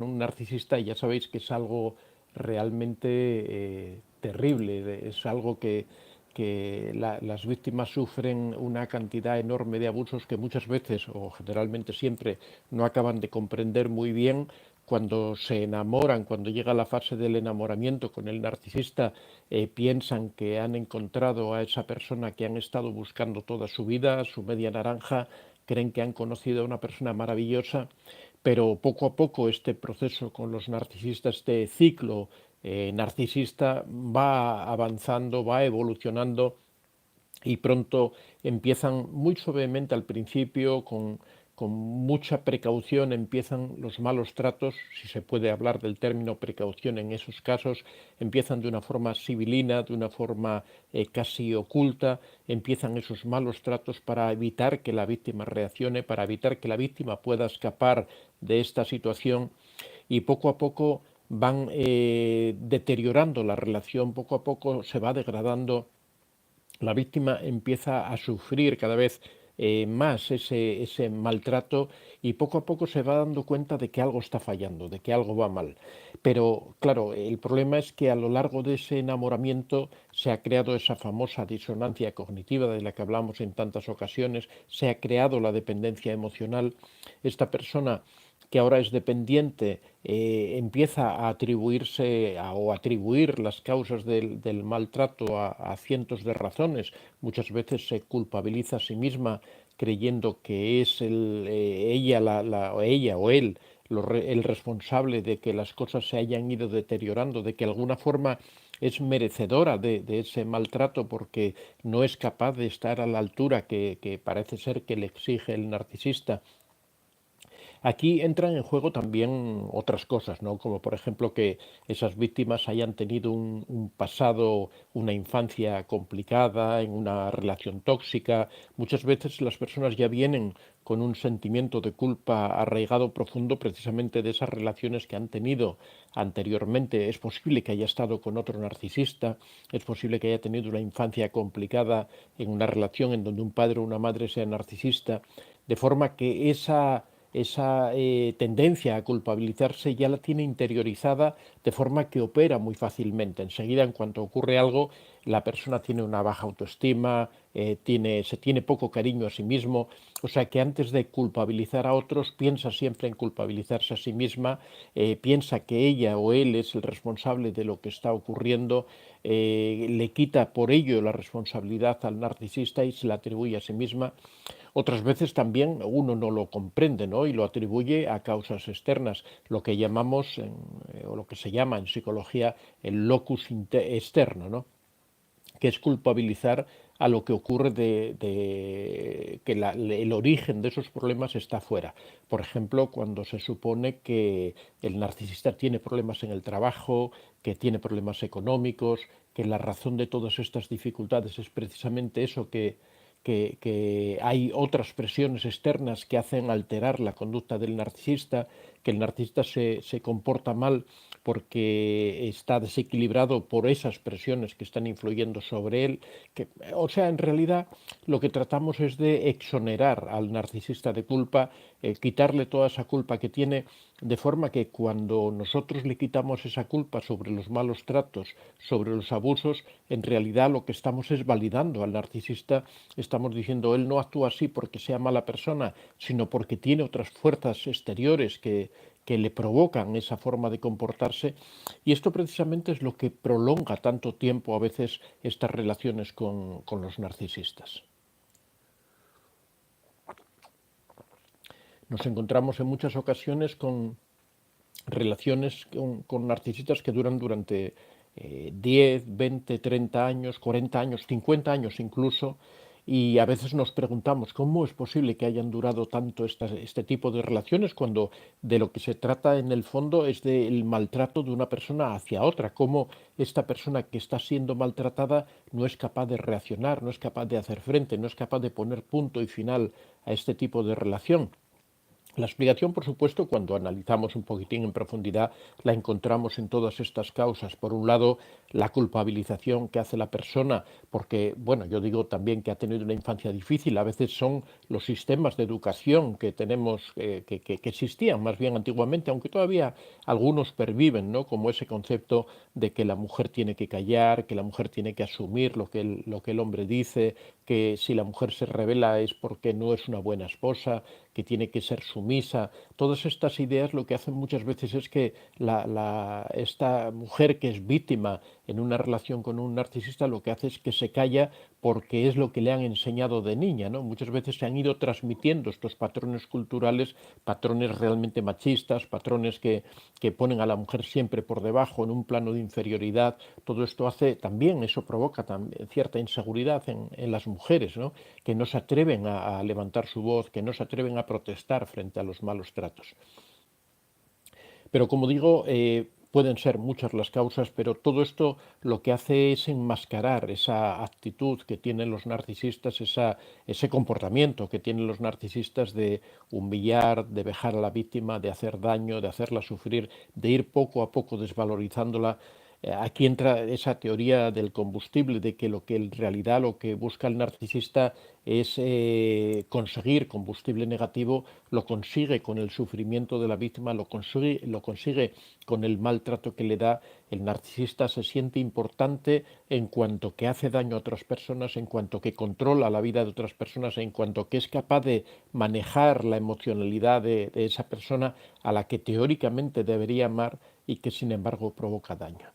Un narcisista ya sabéis que es algo realmente terrible, es algo que las víctimas sufren una cantidad enorme de abusos que muchas veces o generalmente siempre no acaban de comprender muy bien. Cuando se enamoran, cuando llega la fase del enamoramiento con el narcisista, piensan que han encontrado a esa persona que han estado buscando toda su vida, su media naranja, creen que han conocido a una persona maravillosa, pero poco a poco este proceso con los narcisistas, este ciclo narcisista va avanzando, va evolucionando y pronto empiezan muy suavemente al principio, con mucha precaución, empiezan los malos tratos, si se puede hablar del término precaución en esos casos, empiezan de una forma sibilina, de una forma casi oculta, empiezan esos malos tratos para evitar que la víctima reaccione, para evitar que la víctima pueda escapar de esta situación y poco a poco van deteriorando la relación, poco a poco se va degradando, la víctima empieza a sufrir cada vez más ese maltrato y poco a poco se va dando cuenta de que algo está fallando, de que algo va mal. Pero claro, el problema es que a lo largo de ese enamoramiento se ha creado esa famosa disonancia cognitiva de la que hablamos en tantas ocasiones, se ha creado la dependencia emocional. Esta persona que ahora es dependiente, empieza a atribuirse o atribuir las causas del maltrato a cientos de razones. Muchas veces se culpabiliza a sí misma creyendo que es ella, o ella o él el responsable de que las cosas se hayan ido deteriorando, de que de alguna forma es merecedora de ese maltrato porque no es capaz de estar a la altura que parece ser que le exige el narcisista. Aquí entran en juego también otras cosas, ¿no? Como por ejemplo que esas víctimas hayan tenido un pasado, una infancia complicada, en una relación tóxica. Muchas veces las personas ya vienen con un sentimiento de culpa arraigado profundo precisamente de esas relaciones que han tenido anteriormente. Es posible que haya estado con otro narcisista, es posible que haya tenido una infancia complicada en una relación en donde un padre o una madre sea narcisista, de forma que esa tendencia a culpabilizarse ya la tiene interiorizada de forma que opera muy fácilmente. Enseguida, en cuanto ocurre algo, la persona tiene una baja autoestima, se tiene poco cariño a sí mismo, o sea que antes de culpabilizar a otros piensa siempre en culpabilizarse a sí misma, piensa que ella o él es el responsable de lo que está ocurriendo, le quita por ello la responsabilidad al narcisista y se la atribuye a sí misma. Otras veces también uno no lo comprende, ¿no? Y lo atribuye a causas externas, lo que llamamos o lo que se llama en psicología el locus externo, ¿no? Que es culpabilizar a lo que ocurre de que el origen de esos problemas está fuera. Por ejemplo, cuando se supone que el narcisista tiene problemas en el trabajo, que tiene problemas económicos, que la razón de todas estas dificultades es precisamente eso, que hay otras presiones externas que hacen alterar la conducta del narcisista, que el narcisista se comporta mal porque está desequilibrado por esas presiones que están influyendo sobre él. O sea, en realidad lo que tratamos es de exonerar al narcisista de culpa, quitarle toda esa culpa que tiene, de forma que cuando nosotros le quitamos esa culpa sobre los malos tratos, sobre los abusos, en realidad lo que estamos es validando al narcisista, estamos diciendo él no actúa así porque sea mala persona, sino porque tiene otras fuerzas exteriores que le provocan esa forma de comportarse, y esto precisamente es lo que prolonga tanto tiempo a veces estas relaciones con los narcisistas. Nos encontramos en muchas ocasiones con relaciones con narcisistas que duran durante 10, 20, 30 años, 40 años, 50 años incluso, y a veces nos preguntamos cómo es posible que hayan durado tanto este tipo de relaciones cuando de lo que se trata en el fondo es del maltrato de una persona hacia otra, cómo esta persona que está siendo maltratada no es capaz de reaccionar, no es capaz de hacer frente, no es capaz de poner punto y final a este tipo de relación. La explicación, por supuesto, cuando analizamos un poquitín en profundidad, la encontramos en todas estas causas. Por un lado, la culpabilización que hace la persona, porque, bueno, yo digo también que ha tenido una infancia difícil, a veces son los sistemas de educación que tenemos, que existían más bien antiguamente, aunque todavía algunos perviven, ¿no? Como ese concepto de que la mujer tiene que callar, que la mujer tiene que asumir lo que el hombre dice, que si la mujer se revela es porque no es una buena esposa, que tiene que ser sumisa. Todas estas ideas lo que hacen muchas veces es que esta mujer que es víctima en una relación con un narcisista lo que hace es que se calla porque es lo que le han enseñado de niña, ¿no? Muchas veces se han ido transmitiendo estos patrones culturales, patrones realmente machistas, patrones que ponen a la mujer siempre por debajo, en un plano de inferioridad. Todo esto hace también, eso provoca también cierta inseguridad en las mujeres, ¿no? Que no se atreven a levantar su voz, que no se atreven a protestar frente a los malos tratos. Pero como digo, pueden ser muchas las causas, pero todo esto lo que hace es enmascarar esa actitud que tienen los narcisistas, ese comportamiento que tienen los narcisistas de humillar, de vejar a la víctima, de hacer daño, de hacerla sufrir, de ir poco a poco desvalorizándola. Aquí entra esa teoría del combustible, de que lo que en realidad lo que busca el narcisista es conseguir combustible negativo, lo consigue con el sufrimiento de la víctima, lo consigue con el maltrato que le da. El narcisista se siente importante en cuanto que hace daño a otras personas, en cuanto que controla la vida de otras personas, en cuanto que es capaz de manejar la emocionalidad de esa persona a la que teóricamente debería amar y que sin embargo provoca daño.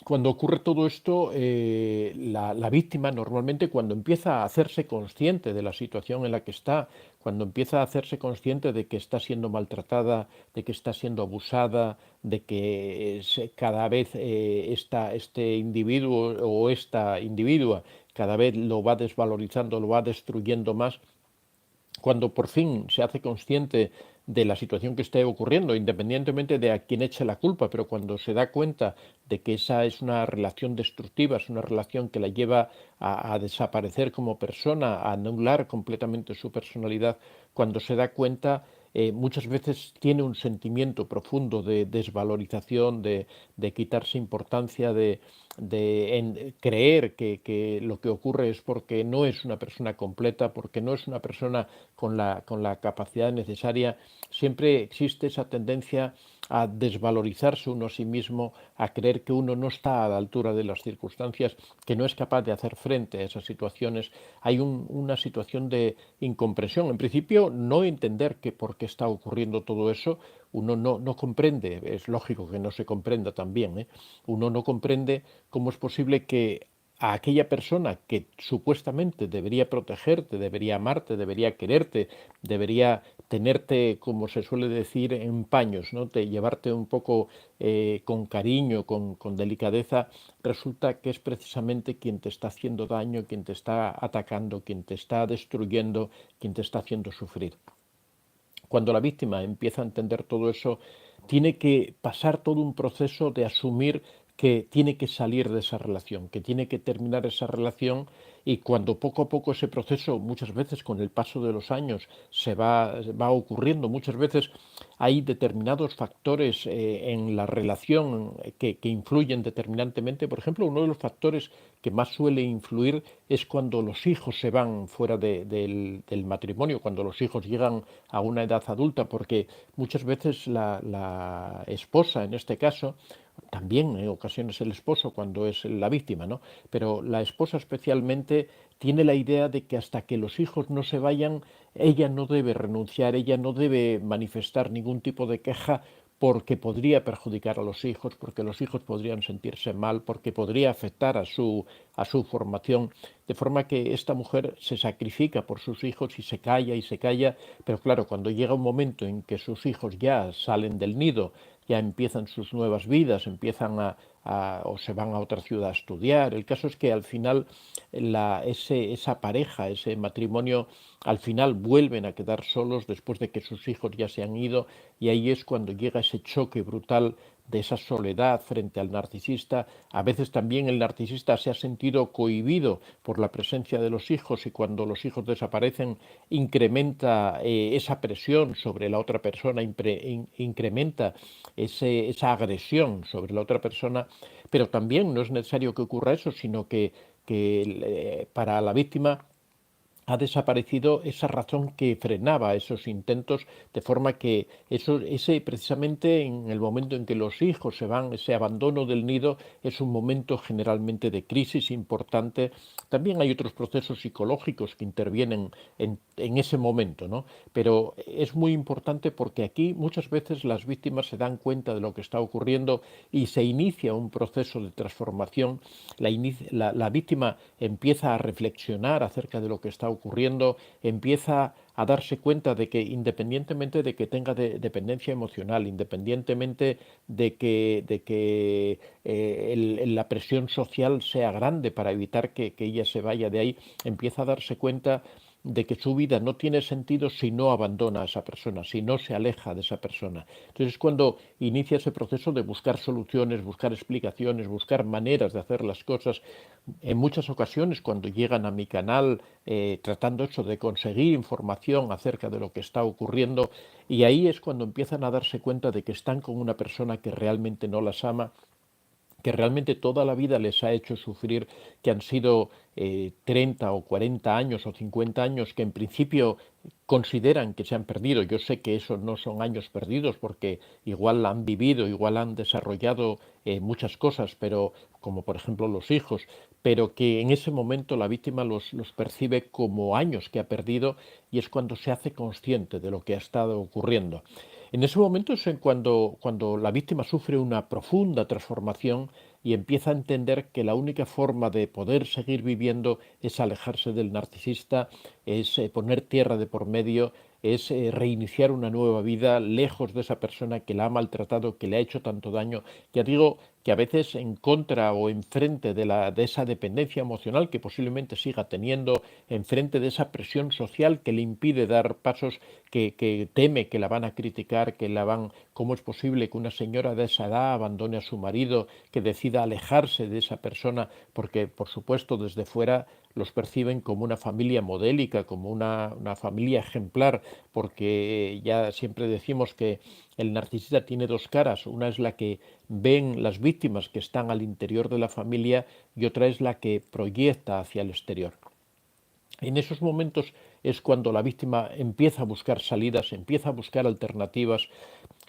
Cuando ocurre todo esto, la víctima normalmente cuando empieza a hacerse consciente de la situación en la que está, cuando empieza a hacerse consciente de que está siendo maltratada, de que está siendo abusada, de que cada vez este individuo o esta individua cada vez lo va desvalorizando, lo va destruyendo más, cuando por fin se hace consciente de la situación que esté ocurriendo, independientemente de a quién eche la culpa, pero cuando se da cuenta de que esa es una relación destructiva, es una relación que la lleva a desaparecer como persona, a anular completamente su personalidad, cuando se da cuenta muchas veces tiene un sentimiento profundo de desvalorización, de quitarse importancia, de creer que lo que ocurre es porque no es una persona completa, porque no es una persona con la capacidad necesaria. Siempre existe esa tendencia a desvalorizarse uno a sí mismo, a creer que uno no está a la altura de las circunstancias, que no es capaz de hacer frente a esas situaciones. Hay una situación de incomprensión. En principio, no entender que por qué está ocurriendo todo eso, uno no comprende, es lógico que no se comprenda también, ¿eh? Uno no comprende cómo es posible que a aquella persona que supuestamente debería protegerte, debería amarte, debería quererte, debería tenerte, como se suele decir, en paños, ¿no? De llevarte un poco con cariño, con delicadeza, resulta que es precisamente quien te está haciendo daño, quien te está atacando, quien te está destruyendo, quien te está haciendo sufrir. Cuando la víctima empieza a entender todo eso, tiene que pasar todo un proceso de asumir que tiene que salir de esa relación, que tiene que terminar esa relación, y cuando poco a poco ese proceso, muchas veces con el paso de los años, va ocurriendo, muchas veces hay determinados factores en la relación que influyen determinantemente. Por ejemplo, uno de los factores que más suele influir es cuando los hijos se van fuera del matrimonio, cuando los hijos llegan a una edad adulta, porque muchas veces la esposa, en este caso, también en ocasiones el esposo cuando es la víctima, ¿no? Pero la esposa especialmente tiene la idea de que hasta que los hijos no se vayan, ella no debe renunciar, ella no debe manifestar ningún tipo de queja porque podría perjudicar a los hijos, porque los hijos podrían sentirse mal, porque podría afectar a su formación, de forma que esta mujer se sacrifica por sus hijos y se calla, pero claro, cuando llega un momento en que sus hijos ya salen del nido, ya empiezan sus nuevas vidas, empiezan o se van a otra ciudad a estudiar. El caso es que al final esa pareja, ese matrimonio, al final vuelven a quedar solos después de que sus hijos ya se han ido, y ahí es cuando llega ese choque brutal de esa soledad frente al narcisista. A veces también el narcisista se ha sentido cohibido por la presencia de los hijos, y cuando los hijos desaparecen incrementa esa presión sobre la otra persona, incrementa esa agresión sobre la otra persona. Pero también no es necesario que ocurra eso, sino que para la víctima ha desaparecido esa razón que frenaba esos intentos, de forma que ese precisamente en el momento en que los hijos se van, ese abandono del nido es un momento generalmente de crisis importante. También hay otros procesos psicológicos que intervienen en ese momento, ¿no? Pero es muy importante porque aquí muchas veces las víctimas se dan cuenta de lo que está ocurriendo y se inicia un proceso de transformación. La víctima empieza a reflexionar acerca de lo que está ocurriendo, empieza a darse cuenta de que independientemente de que tenga dependencia emocional, independientemente de que la presión social sea grande para evitar que ella se vaya de ahí, empieza a darse cuenta de que su vida no tiene sentido si no abandona a esa persona, si no se aleja de esa persona. Entonces es cuando inicia ese proceso de buscar soluciones, buscar explicaciones, buscar maneras de hacer las cosas. En muchas ocasiones cuando llegan a mi canal tratando eso de conseguir información acerca de lo que está ocurriendo, y ahí es cuando empiezan a darse cuenta de que están con una persona que realmente no las ama, que realmente toda la vida les ha hecho sufrir, que han sido 30 o 40 años o 50 años que en principio consideran que se han perdido. Yo sé que esos no son años perdidos porque igual han vivido, igual han desarrollado muchas cosas, pero como por ejemplo los hijos, pero que en ese momento la víctima los percibe como años que ha perdido, y es cuando se hace consciente de lo que ha estado ocurriendo. En ese momento es cuando la víctima sufre una profunda transformación y empieza a entender que la única forma de poder seguir viviendo es alejarse del narcisista, es poner tierra de por medio, es reiniciar una nueva vida lejos de esa persona que la ha maltratado, que le ha hecho tanto daño. Ya digo que a veces en contra o enfrente de esa dependencia emocional que posiblemente siga teniendo, enfrente de esa presión social que le impide dar pasos, que teme que la van a criticar, ¿cómo es posible que una señora de esa edad abandone a su marido, que decida alejarse de esa persona? Porque, por supuesto, desde fuera los perciben como una familia modélica, como una familia ejemplar, porque ya siempre decimos que el narcisista tiene dos caras. Una es la que ven las víctimas que están al interior de la familia, y otra es la que proyecta hacia el exterior. En esos momentos es cuando la víctima empieza a buscar salidas, empieza a buscar alternativas.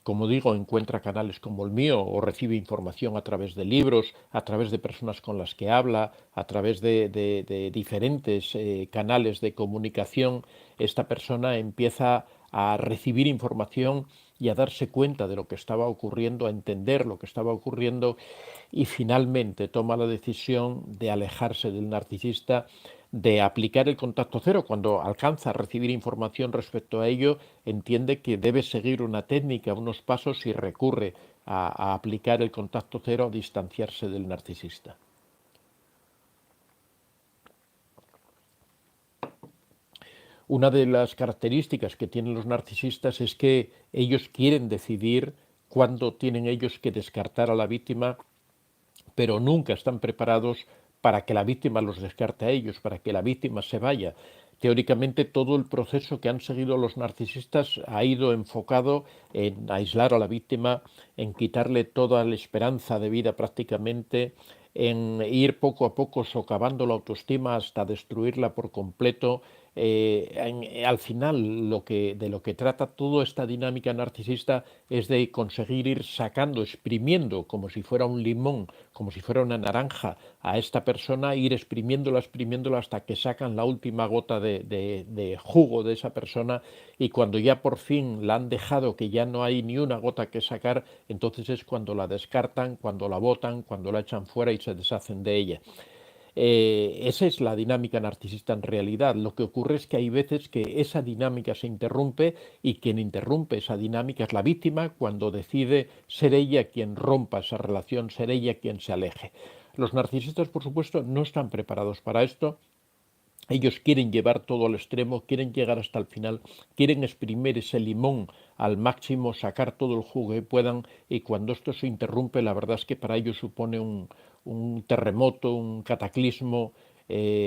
Como digo, encuentra canales como el mío o recibe información a través de libros, a través de personas con las que habla, a través de diferentes canales de comunicación. Esta persona empieza a recibir información y a darse cuenta de lo que estaba ocurriendo, a entender lo que estaba ocurriendo, y finalmente toma la decisión de alejarse del narcisista, de aplicar el contacto cero. Cuando alcanza a recibir información respecto a ello, entiende que debe seguir una técnica, unos pasos, y recurre a aplicar el contacto cero, a distanciarse del narcisista. Una de las características que tienen los narcisistas es que ellos quieren decidir cuándo tienen ellos que descartar a la víctima, pero nunca están preparados para que la víctima los descarte a ellos, para que la víctima se vaya. Teóricamente todo el proceso que han seguido los narcisistas ha ido enfocado en aislar a la víctima, en quitarle toda la esperanza de vida prácticamente, en ir poco a poco socavando la autoestima hasta destruirla por completo. Al final de lo que trata toda esta dinámica narcisista es de conseguir ir sacando, exprimiendo como si fuera un limón, como si fuera una naranja, a esta persona, ir exprimiéndola hasta que sacan la última gota de jugo de esa persona, y cuando ya por fin la han dejado, que ya no hay ni una gota que sacar, entonces es cuando la descartan, cuando la botan, cuando la echan fuera y se deshacen de ella. Esa es la dinámica narcisista en realidad. Lo que ocurre es que hay veces que esa dinámica se interrumpe, y quien interrumpe esa dinámica es la víctima, cuando decide ser ella quien rompa esa relación, ser ella quien se aleje. Los narcisistas, por supuesto, no están preparados para esto. Ellos quieren llevar todo al extremo, quieren llegar hasta el final, quieren exprimir ese limón al máximo, sacar todo el jugo que puedan, y cuando esto se interrumpe, la verdad es que para ellos supone un terremoto, un cataclismo,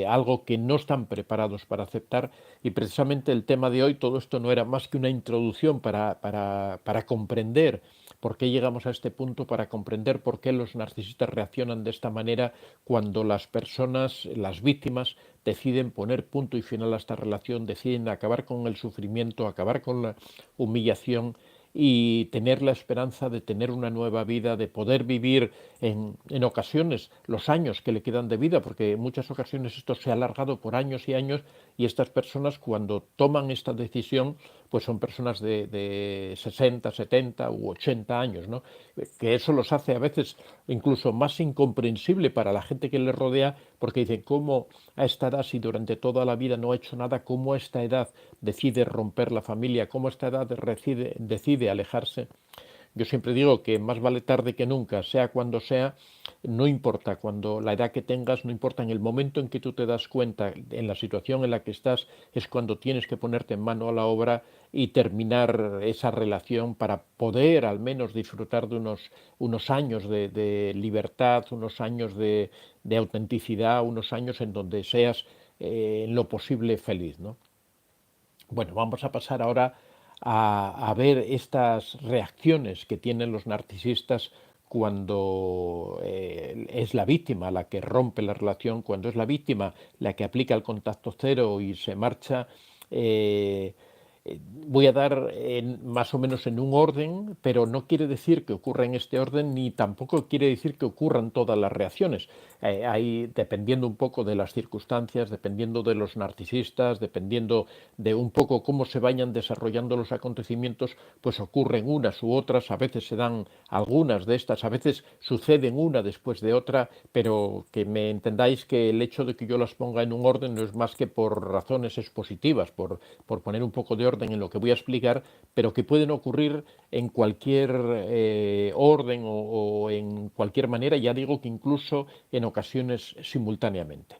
algo que no están preparados para aceptar. Y precisamente el tema de hoy, todo esto no era más que una introducción para comprender por qué llegamos a este punto, para comprender por qué los narcisistas reaccionan de esta manera cuando las personas, las víctimas, deciden poner punto y final a esta relación, deciden acabar con el sufrimiento, acabar con la humillación y tener la esperanza de tener una nueva vida, de poder vivir en ocasiones los años que le quedan de vida, porque en muchas ocasiones esto se ha alargado por años y años, y estas personas cuando toman esta decisión, pues son personas de 60, 70 u 80 años, ¿no? Que eso los hace a veces incluso más incomprensible para la gente que les rodea, porque dicen, ¿cómo a esta edad, si durante toda la vida no ha hecho nada, cómo a esta edad decide romper la familia, cómo a esta edad decide alejarse? Yo siempre digo que más vale tarde que nunca, sea cuando sea, no importa cuando la edad que tengas, no importa en el momento en que tú te das cuenta, en la situación en la que estás, es cuando tienes que ponerte en mano a la obra y terminar esa relación para poder al menos disfrutar de unos años de libertad, unos años de autenticidad, unos años en donde seas en lo posible feliz, ¿no? Bueno, vamos a pasar ahora a ver estas reacciones que tienen los narcisistas cuando es la víctima la que rompe la relación, cuando es la víctima la que aplica el contacto cero y se marcha. eh, Voy a dar más o menos en un orden, pero no quiere decir que ocurra en este orden, ni tampoco quiere decir que ocurran todas las reacciones. Hay, dependiendo un poco de las circunstancias, dependiendo de los narcisistas, dependiendo de un poco cómo se vayan desarrollando los acontecimientos, pues ocurren unas u otras, a veces se dan algunas de estas, a veces suceden una después de otra, pero que me entendáis que el hecho de que yo las ponga en un orden no es más que por razones expositivas, por poner un poco de orden en lo que voy a explicar, pero que pueden ocurrir en cualquier orden o en cualquier manera, ya digo que incluso en ocasiones simultáneamente.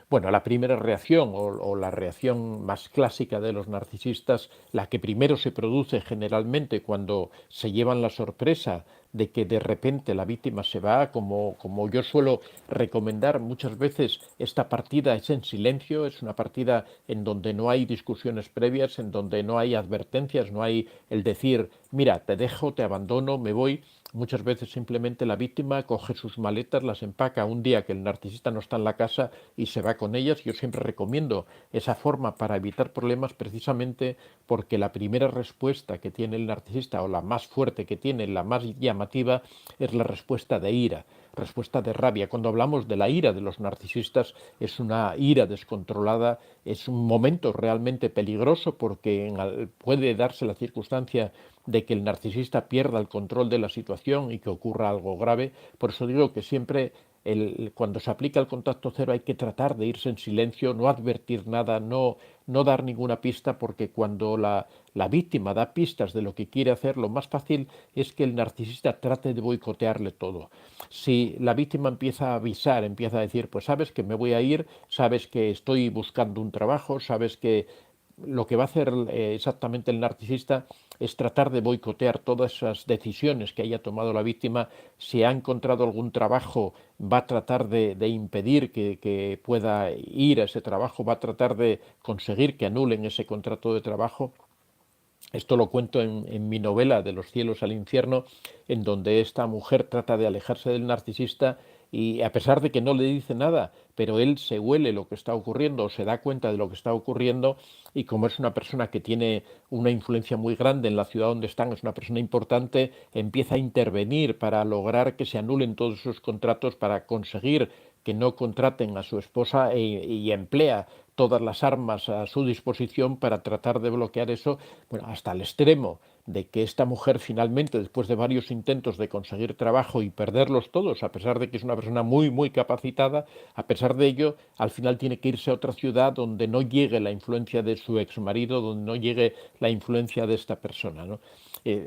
Bueno, la primera reacción o la reacción más clásica de los narcisistas, la que primero se produce generalmente cuando se llevan la sorpresa de que de repente la víctima se va, como yo suelo recomendar muchas veces, esta partida es en silencio, es una partida en donde no hay discusiones previas, en donde no hay advertencias, no hay el decir, mira, te dejo, te abandono, me voy. Muchas veces simplemente la víctima coge sus maletas, las empaca un día que el narcisista no está en la casa y se va con ellas. Yo siempre recomiendo esa forma para evitar problemas, precisamente porque la primera respuesta que tiene el narcisista, o la más fuerte que tiene, la más llamativa, es la respuesta de ira, respuesta de rabia. Cuando hablamos de la ira de los narcisistas, es una ira descontrolada, es un momento realmente peligroso porque puede darse la circunstancia de que el narcisista pierda el control de la situación y que ocurra algo grave. Por eso digo que siempre cuando se aplica el contacto cero hay que tratar de irse en silencio, no advertir nada, no dar ninguna pista, porque cuando la víctima da pistas de lo que quiere hacer, lo más fácil es que el narcisista trate de boicotearle todo. Si la víctima empieza a avisar, empieza a decir, pues sabes que me voy a ir, sabes que estoy buscando un trabajo, sabes que lo que va a hacer exactamente el narcisista es tratar de boicotear todas esas decisiones que haya tomado la víctima. Si ha encontrado algún trabajo, va a tratar de impedir que pueda ir a ese trabajo, va a tratar de conseguir que anulen ese contrato de trabajo. Esto lo cuento en mi novela De los cielos al infierno, en donde esta mujer trata de alejarse del narcisista y a pesar de que no le dice nada, pero él se huele lo que está ocurriendo, o se da cuenta de lo que está ocurriendo, y como es una persona que tiene una influencia muy grande en la ciudad donde están, es una persona importante, empieza a intervenir para lograr que se anulen todos esos contratos, para conseguir que no contraten a su esposa y emplea todas las armas a su disposición para tratar de bloquear eso, bueno, hasta el extremo de que esta mujer finalmente, después de varios intentos de conseguir trabajo y perderlos todos, a pesar de que es una persona muy, muy capacitada, a pesar de ello, al final tiene que irse a otra ciudad donde no llegue la influencia de su exmarido, donde no llegue la influencia de esta persona, ¿no?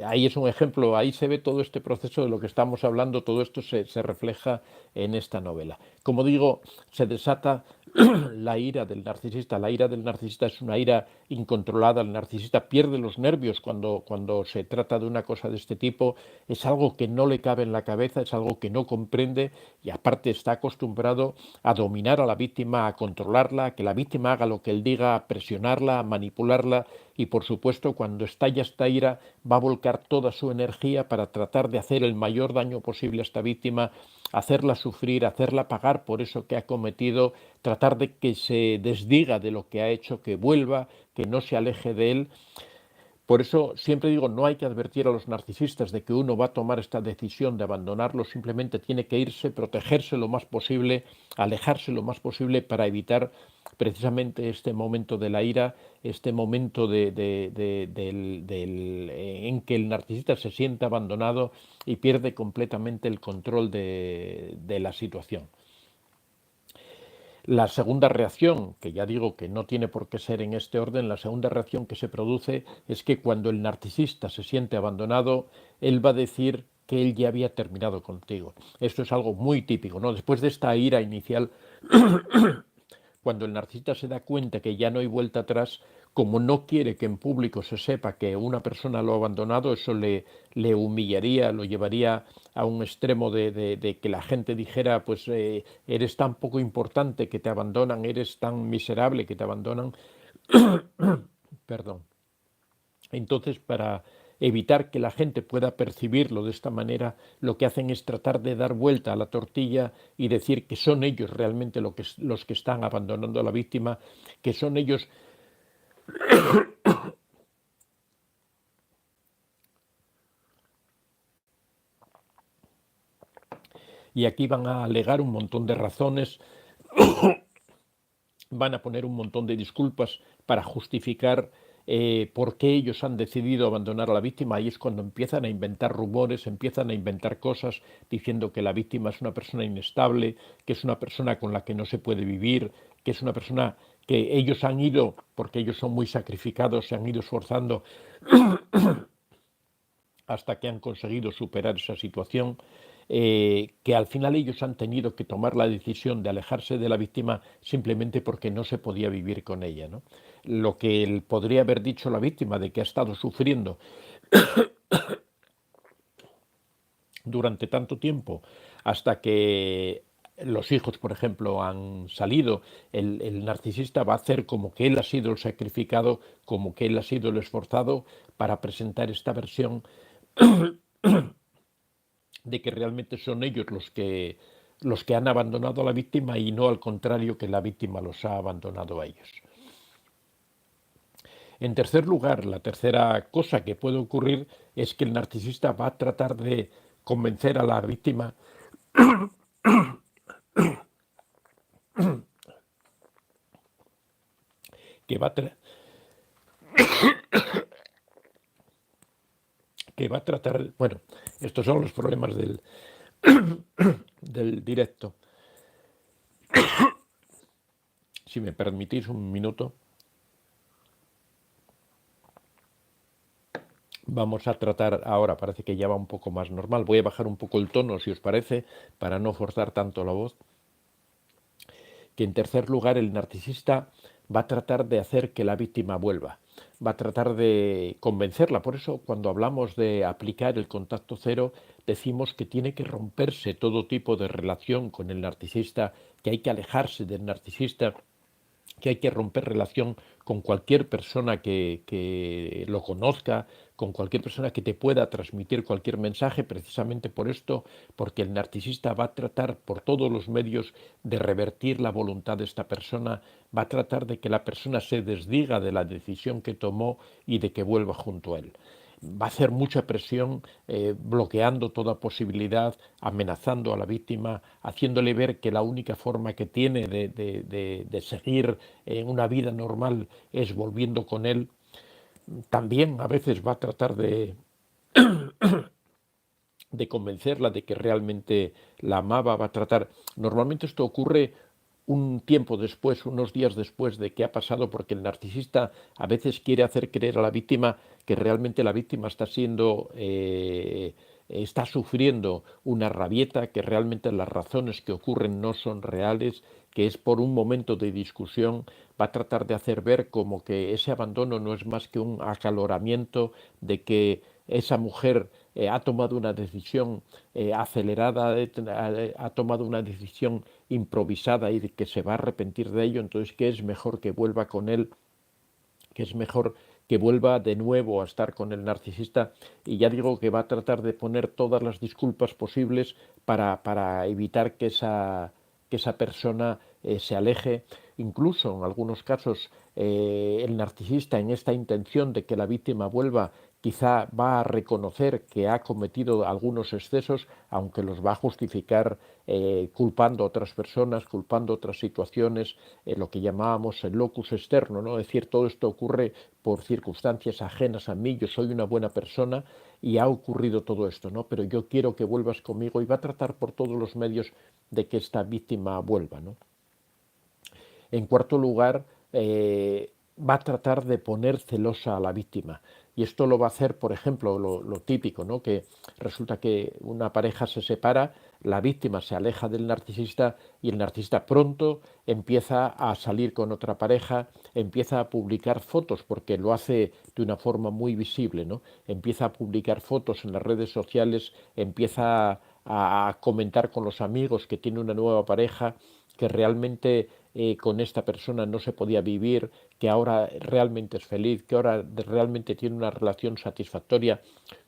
Ahí es un ejemplo, ahí se ve todo este proceso de lo que estamos hablando, todo esto se refleja en esta novela. Como digo, se desata la ira del narcisista. La ira del narcisista es una ira incontrolada. El narcisista pierde los nervios cuando se trata de una cosa de este tipo. Es algo que no le cabe en la cabeza, es algo que no comprende y aparte está acostumbrado a dominar a la víctima, a controlarla, a que la víctima haga lo que él diga, a presionarla, a manipularla y por supuesto cuando estalla esta ira va a volcar toda su energía para tratar de hacer el mayor daño posible a esta víctima, hacerla sufrir, hacerla pagar por eso que ha cometido, tratar de que se desdiga de lo que ha hecho, que vuelva, que no se aleje de él. Por eso siempre digo, no hay que advertir a los narcisistas de que uno va a tomar esta decisión de abandonarlo, simplemente tiene que irse, protegerse lo más posible, alejarse lo más posible para evitar precisamente este momento de la ira, este momento en que el narcisista se siente abandonado y pierde completamente el control de la situación. La segunda reacción, que ya digo que no tiene por qué ser en este orden, la segunda reacción que se produce es que cuando el narcisista se siente abandonado, él va a decir que él ya había terminado contigo. Esto es algo muy típico, ¿no? Después de esta ira inicial, cuando el narcisista se da cuenta que ya no hay vuelta atrás, como no quiere que en público se sepa que una persona lo ha abandonado, eso le humillaría, lo llevaría a un extremo de que la gente dijera, pues eres tan poco importante que te abandonan, eres tan miserable que te abandonan. Perdón. Entonces, para evitar que la gente pueda percibirlo de esta manera, lo que hacen es tratar de dar vuelta a la tortilla y decir que son ellos realmente los que están abandonando a la víctima, que son ellos. Y aquí van a alegar un montón de razones, van a poner un montón de disculpas para justificar por qué ellos han decidido abandonar a la víctima. Ahí es cuando empiezan a inventar rumores, empiezan a inventar cosas diciendo que la víctima es una persona inestable, que es una persona con la que no se puede vivir, que es una persona que ellos han ido, porque ellos son muy sacrificados, se han ido esforzando hasta que han conseguido superar esa situación, que al final ellos han tenido que tomar la decisión de alejarse de la víctima simplemente porque no se podía vivir con ella, ¿no? Lo que él podría haber dicho la víctima de que ha estado sufriendo durante tanto tiempo hasta que los hijos, por ejemplo, han salido, el narcisista va a hacer como que él ha sido el sacrificado, como que él ha sido el esforzado para presentar esta versión de que realmente son ellos los que han abandonado a la víctima y no al contrario que la víctima los ha abandonado a ellos. En tercer lugar, la tercera cosa que puede ocurrir es que el narcisista va a tratar de convencer a la víctima que va a tratar, bueno, estos son los problemas del directo. Si me permitís un minuto, vamos a tratar ahora, parece que ya va un poco más normal. Voy a bajar un poco el tono, si os parece, para no forzar tanto la voz. Que en tercer lugar el narcisista va a tratar de hacer que la víctima vuelva, va a tratar de convencerla. Por eso cuando hablamos de aplicar el contacto cero, decimos que tiene que romperse todo tipo de relación con el narcisista, que hay que alejarse del narcisista, que hay que romper relación con cualquier persona que lo conozca, con cualquier persona que te pueda transmitir cualquier mensaje, precisamente por esto, porque el narcisista va a tratar por todos los medios de revertir la voluntad de esta persona, va a tratar de que la persona se desdiga de la decisión que tomó y de que vuelva junto a él. Va a hacer mucha presión, bloqueando toda posibilidad, amenazando a la víctima, haciéndole ver que la única forma que tiene de seguir en una vida normal es volviendo con él. También a veces va a tratar de convencerla de que realmente la amaba, va a tratar. Normalmente esto ocurre un tiempo después, unos días después de que ha pasado, porque el narcisista a veces quiere hacer creer a la víctima que realmente la víctima está sufriendo una rabieta, que realmente las razones que ocurren no son reales, que es por un momento de discusión. Va a tratar de hacer ver como que ese abandono no es más que un acaloramiento, de que esa mujer ha tomado una decisión acelerada, ha tomado una decisión improvisada y de que se va a arrepentir de ello, entonces que es mejor que vuelva con él, que es mejor que vuelva de nuevo a estar con el narcisista, y ya digo que va a tratar de poner todas las disculpas posibles para evitar que esa persona se aleje. Incluso en algunos casos el narcisista, en esta intención de que la víctima vuelva, quizá va a reconocer que ha cometido algunos excesos, aunque los va a justificar culpando a otras personas, culpando a otras situaciones, lo que llamábamos el locus externo, ¿no? Es decir, todo esto ocurre por circunstancias ajenas a mí, yo soy una buena persona y ha ocurrido todo esto, ¿no? Pero yo quiero que vuelvas conmigo, y va a tratar por todos los medios de que esta víctima vuelva, ¿no? En cuarto lugar, va a tratar de poner celosa a la víctima. Y esto lo va a hacer, por ejemplo, lo típico, ¿no? Que resulta que una pareja se separa, la víctima se aleja del narcisista y el narcisista pronto empieza a salir con otra pareja, empieza a publicar fotos, porque lo hace de una forma muy visible, ¿no? Empieza a publicar fotos en las redes sociales, empieza a comentar con los amigos que tiene una nueva pareja, que realmente con esta persona no se podía vivir, que ahora realmente es feliz, que ahora realmente tiene una relación satisfactoria.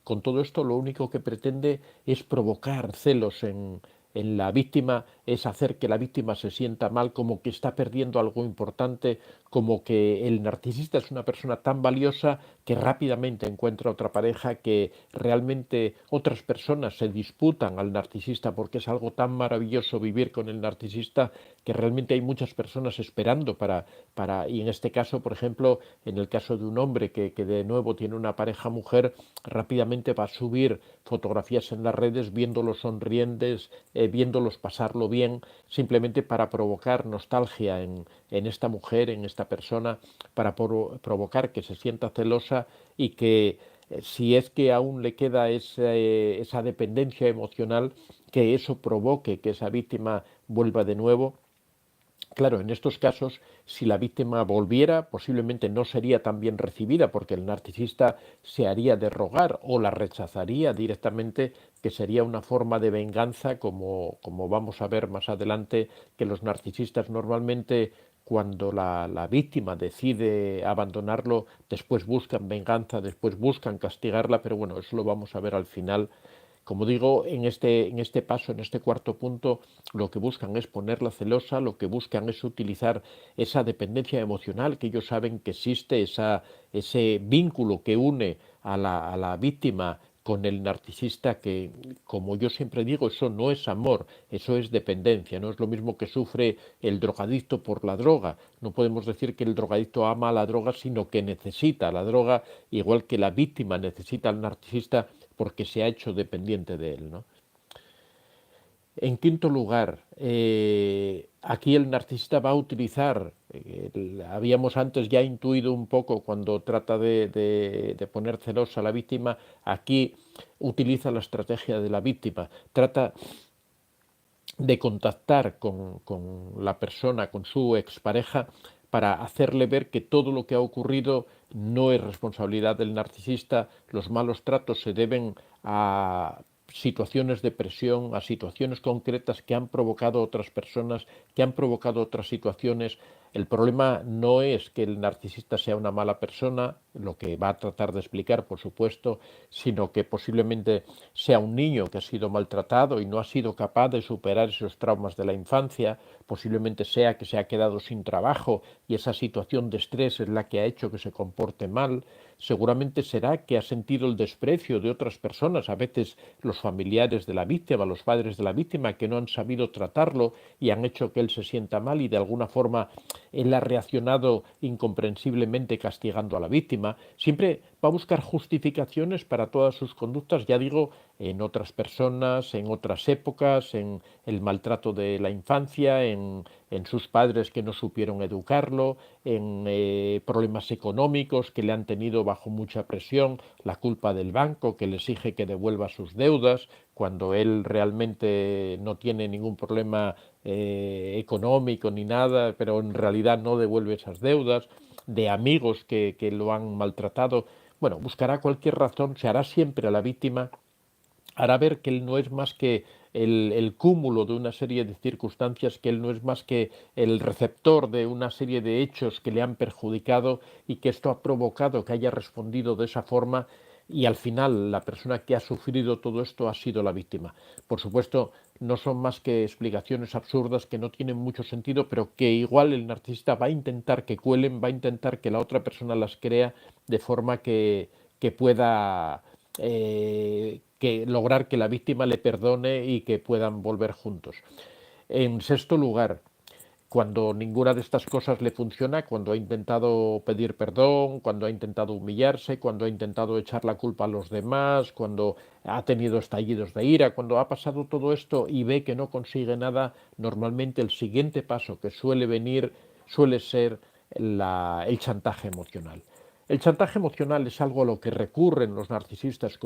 Con todo esto lo único que pretende es provocar celos en la víctima, es hacer que la víctima se sienta mal, como que está perdiendo algo importante, como que el narcisista es una persona tan valiosa que rápidamente encuentra otra pareja, que realmente otras personas se disputan al narcisista porque es algo tan maravilloso vivir con el narcisista, que realmente hay muchas personas esperando y en este caso, por ejemplo, en el caso de un hombre que de nuevo tiene una pareja mujer, rápidamente va a subir fotografías en las redes viéndolos sonrientes, viéndolos pasarlo bien, simplemente para provocar nostalgia en esta mujer, en esta persona, para provocar que se sienta celosa, y que si es que aún le queda esa dependencia emocional, que eso provoque que esa víctima vuelva de nuevo. Claro, en estos casos, si la víctima volviera, posiblemente no sería tan bien recibida, porque el narcisista se haría de rogar o la rechazaría directamente, que sería una forma de venganza, como vamos a ver más adelante, que los narcisistas normalmente, cuando la víctima decide abandonarlo, después buscan venganza, después buscan castigarla, pero bueno, eso lo vamos a ver al final. Como digo, en este paso, en este cuarto punto, lo que buscan es ponerla celosa, lo que buscan es utilizar esa dependencia emocional, que ellos saben que existe, ese vínculo que une a la víctima con el narcisista, que, como yo siempre digo, eso no es amor, eso es dependencia. No es lo mismo que sufre el drogadicto por la droga. No podemos decir que el drogadicto ama a la droga, sino que necesita la droga, igual que la víctima necesita al narcisista porque se ha hecho dependiente de él, ¿no? En quinto lugar, aquí el narcisista va a utilizar, habíamos antes ya intuido un poco cuando trata de poner celosa a la víctima, aquí utiliza la estrategia de la víctima, trata de contactar con la persona, con su expareja, para hacerle ver que todo lo que ha ocurrido no es responsabilidad del narcisista, los malos tratos se deben a situaciones de presión, a situaciones concretas que han provocado otras personas, que han provocado otras situaciones. El problema no es que el narcisista sea una mala persona, lo que va a tratar de explicar, por supuesto, sino que posiblemente sea un niño que ha sido maltratado y no ha sido capaz de superar esos traumas de la infancia, posiblemente sea que se ha quedado sin trabajo y esa situación de estrés es la que ha hecho que se comporte mal. Seguramente será que ha sentido el desprecio de otras personas, a veces los familiares de la víctima, los padres de la víctima, que no han sabido tratarlo y han hecho que él se sienta mal, y de alguna forma él ha reaccionado incomprensiblemente castigando a la víctima. Siempre va a buscar justificaciones para todas sus conductas, ya digo, en otras personas, en otras épocas, en el maltrato de la infancia, en sus padres que no supieron educarlo, en problemas económicos que le han tenido bajo mucha presión, la culpa del banco que le exige que devuelva sus deudas, cuando él realmente no tiene ningún problema económico ni nada, pero en realidad no devuelve esas deudas, de amigos que lo han maltratado. Bueno, buscará cualquier razón, se hará siempre a la víctima, hará ver que él no es más que el cúmulo de una serie de circunstancias, que él no es más que el receptor de una serie de hechos que le han perjudicado y que esto ha provocado que haya respondido de esa forma, y al final la persona que ha sufrido todo esto ha sido la víctima. Por supuesto, no son más que explicaciones absurdas que no tienen mucho sentido, pero que igual el narcisista va a intentar que cuelen, va a intentar que la otra persona las crea de forma que pueda lograr que la víctima le perdone y que puedan volver juntos. En sexto lugar, cuando ninguna de estas cosas le funciona, cuando ha intentado pedir perdón, cuando ha intentado humillarse, cuando ha intentado echar la culpa a los demás, cuando ha tenido estallidos de ira, cuando ha pasado todo esto y ve que no consigue nada, normalmente el siguiente paso que suele venir suele ser el chantaje emocional. El chantaje emocional es algo a lo que recurren los narcisistas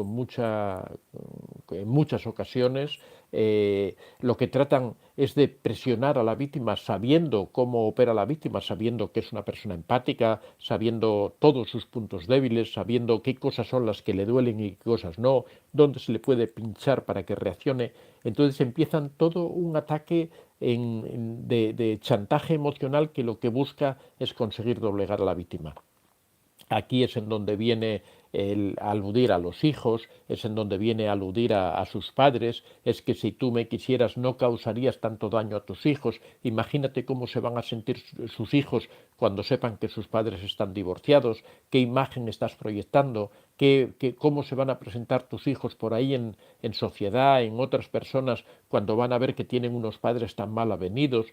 en muchas ocasiones. Lo que tratan es de presionar a la víctima sabiendo cómo opera la víctima, sabiendo que es una persona empática, sabiendo todos sus puntos débiles, sabiendo qué cosas son las que le duelen y qué cosas no, dónde se le puede pinchar para que reaccione. Entonces empiezan todo un ataque de chantaje emocional que lo que busca es conseguir doblegar a la víctima. Aquí es en donde viene el aludir a los hijos, es en donde viene a aludir a sus padres, es que si tú me quisieras no causarías tanto daño a tus hijos, imagínate cómo se van a sentir sus hijos cuando sepan que sus padres están divorciados, qué imagen estás proyectando, cómo se van a presentar tus hijos por ahí en sociedad, en otras personas, cuando van a ver que tienen unos padres tan mal avenidos.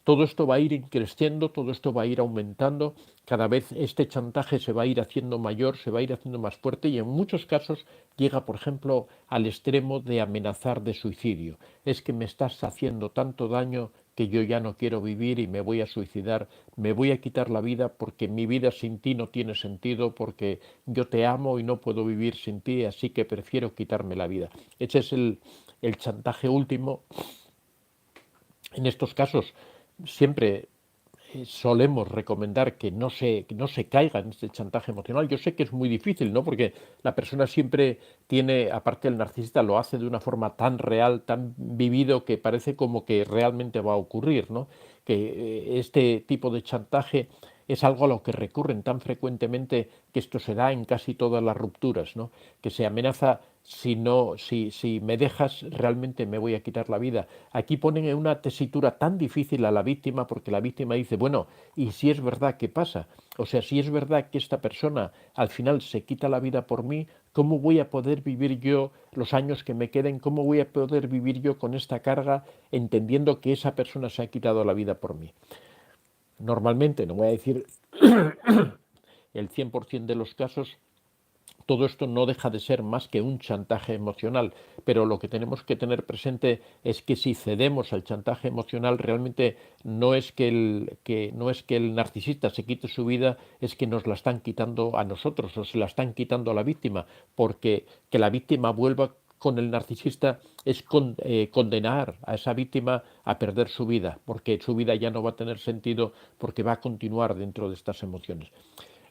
Todo esto va a ir creciendo, todo esto va a ir aumentando, cada vez este chantaje se va a ir haciendo mayor, se va a ir haciendo más fuerte y en muchos casos llega, por ejemplo, al extremo de amenazar de suicidio. Es que me estás haciendo tanto daño que yo ya no quiero vivir y me voy a suicidar, me voy a quitar la vida porque mi vida sin ti no tiene sentido, porque yo te amo y no puedo vivir sin ti, así que prefiero quitarme la vida. Ese es el chantaje último. En estos casos siempre solemos recomendar que no se caiga en este chantaje emocional. Yo sé que es muy difícil, ¿no? Porque la persona siempre tiene, aparte el narcisista lo hace de una forma tan real, tan vivido, que parece como que realmente va a ocurrir, ¿no? Que este tipo de chantaje es algo a lo que recurren tan frecuentemente que esto se da en casi todas las rupturas, ¿no? Que se amenaza si me dejas realmente me voy a quitar la vida. Aquí ponen en una tesitura tan difícil a la víctima porque la víctima dice, bueno, ¿y si es verdad qué pasa? O sea, si es verdad que esta persona al final se quita la vida por mí, ¿cómo voy a poder vivir yo los años que me queden? ¿Cómo voy a poder vivir yo con esta carga entendiendo que esa persona se ha quitado la vida por mí? Normalmente, no voy a decir el 100% de los casos, todo esto no deja de ser más que un chantaje emocional, pero lo que tenemos que tener presente es que si cedemos al chantaje emocional, realmente no es que el narcisista se quite su vida, es que nos la están quitando a nosotros o se la están quitando a la víctima, porque que la víctima vuelva con el narcisista es condenar a esa víctima a perder su vida, porque su vida ya no va a tener sentido, porque va a continuar dentro de estas emociones.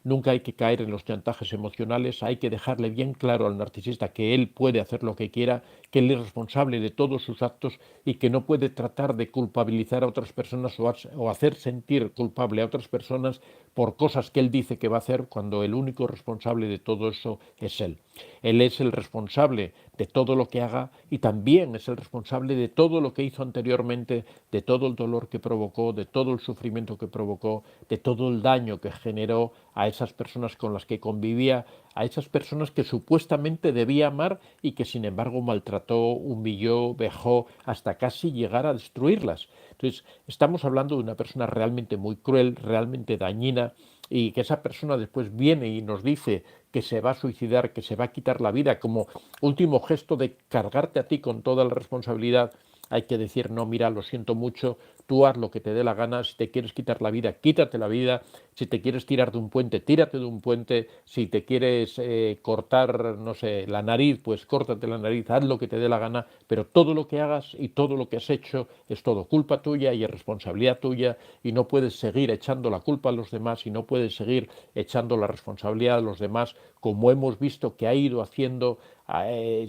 Nunca hay que caer en los chantajes emocionales, hay que dejarle bien claro al narcisista que él puede hacer lo que quiera, que él es responsable de todos sus actos y que no puede tratar de culpabilizar a otras personas o hacer sentir culpable a otras personas por cosas que él dice que va a hacer cuando el único responsable de todo eso es él. Él es el responsable de todo lo que haga y también es el responsable de todo lo que hizo anteriormente, de todo el dolor que provocó, de todo el sufrimiento que provocó, de todo el daño que generó a esas personas con las que convivía, a esas personas que supuestamente debía amar y que sin embargo maltrató, humilló, vejó, hasta casi llegar a destruirlas. Entonces, estamos hablando de una persona realmente muy cruel, realmente dañina, y que esa persona después viene y nos dice que se va a suicidar, que se va a quitar la vida, como último gesto de cargarte a ti con toda la responsabilidad, hay que decir, no, mira, lo siento mucho, tú haz lo que te dé la gana, si te quieres quitar la vida, quítate la vida, si te quieres tirar de un puente, tírate de un puente, si te quieres cortar, no sé, la nariz, pues córtate la nariz, haz lo que te dé la gana, pero todo lo que hagas y todo lo que has hecho es todo culpa tuya y es responsabilidad tuya, y no puedes seguir echando la culpa a los demás y no puedes seguir echando la responsabilidad a los demás, como hemos visto que ha ido haciendo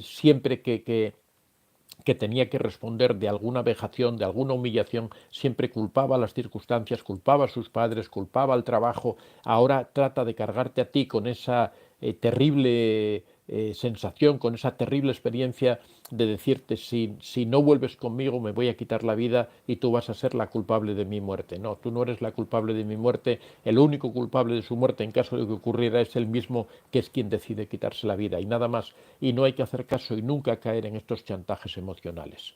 siempre que tenía que responder de alguna vejación, de alguna humillación, siempre culpaba a las circunstancias, culpaba a sus padres, culpaba al trabajo. Ahora trata de cargarte a ti con esa terrible sensación, con esa terrible experiencia de decirte, si no vuelves conmigo me voy a quitar la vida y tú vas a ser la culpable de mi muerte. No, tú no eres la culpable de mi muerte, el único culpable de su muerte en caso de que ocurriera es el mismo, que es quien decide quitarse la vida y nada más. Y no hay que hacer caso y nunca caer en estos chantajes emocionales.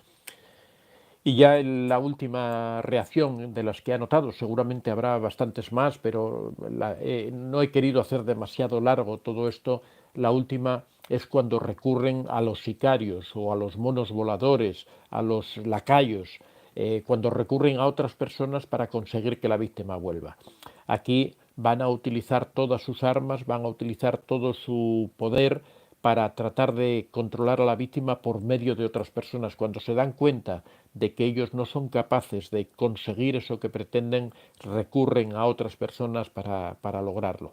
Y ya en la última reacción de las que he anotado, seguramente habrá bastantes más, pero no he querido hacer demasiado largo todo esto. La última es cuando recurren a los sicarios o a los monos voladores, a los lacayos, cuando recurren a otras personas para conseguir que la víctima vuelva. Aquí van a utilizar todas sus armas, van a utilizar todo su poder para tratar de controlar a la víctima por medio de otras personas. Cuando se dan cuenta de que ellos no son capaces de conseguir eso que pretenden, recurren a otras personas para lograrlo.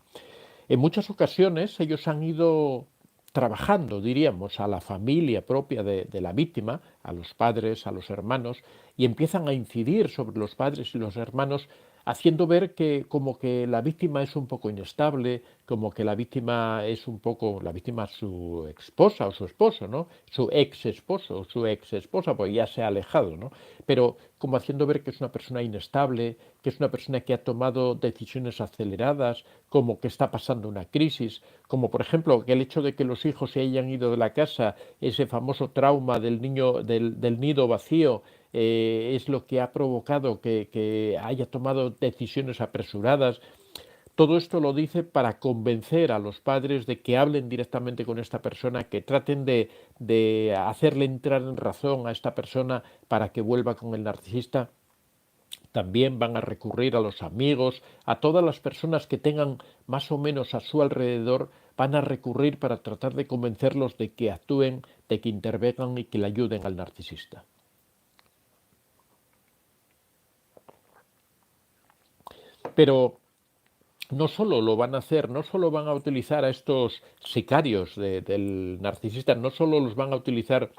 En muchas ocasiones ellos han ido trabajando, diríamos, a la familia propia de la víctima, a los padres, a los hermanos, y empiezan a incidir sobre los padres y los hermanos, haciendo ver que como que la víctima es un poco inestable, como que la víctima es un poco, la víctima es su esposa o su esposo, ¿no? Su ex esposo o su ex esposa, pues ya se ha alejado, ¿no? Pero como haciendo ver que es una persona inestable, que es una persona que ha tomado decisiones aceleradas, como que está pasando una crisis, como por ejemplo que el hecho de que los hijos se hayan ido de la casa, ese famoso trauma del niño del nido vacío, es lo que ha provocado que haya tomado decisiones apresuradas. Todo esto lo dice para convencer a los padres de que hablen directamente con esta persona, que traten de hacerle entrar en razón a esta persona para que vuelva con el narcisista. También van a recurrir a los amigos, a todas las personas que tengan más o menos a su alrededor, van a recurrir para tratar de convencerlos de que actúen, de que intervengan y que le ayuden al narcisista. Pero no solo lo van a hacer, no solo van a utilizar a estos sicarios del narcisista, no solo los van a utilizar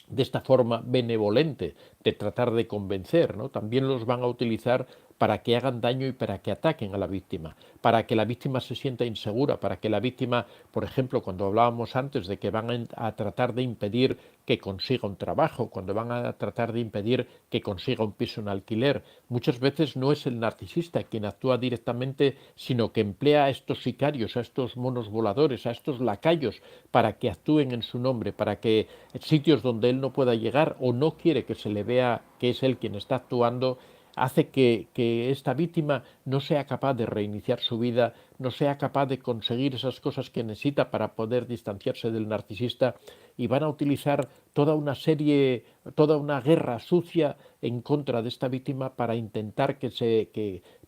de esta forma benevolente de tratar de convencer, ¿no? También los van a utilizar para que hagan daño y para que ataquen a la víctima, para que la víctima se sienta insegura, para que la víctima, por ejemplo, cuando hablábamos antes de que van a tratar de impedir que consiga un trabajo, cuando van a tratar de impedir que consiga un piso en alquiler, muchas veces no es el narcisista quien actúa directamente, sino que emplea a estos sicarios, a estos monos voladores, a estos lacayos, para que actúen en su nombre, para que en sitios donde él no pueda llegar o no quiere que se le vea que es él quien está actuando, hace que esta víctima no sea capaz de reiniciar su vida, no sea capaz de conseguir esas cosas que necesita para poder distanciarse del narcisista, y van a utilizar toda una serie, toda una guerra sucia en contra de esta víctima para intentar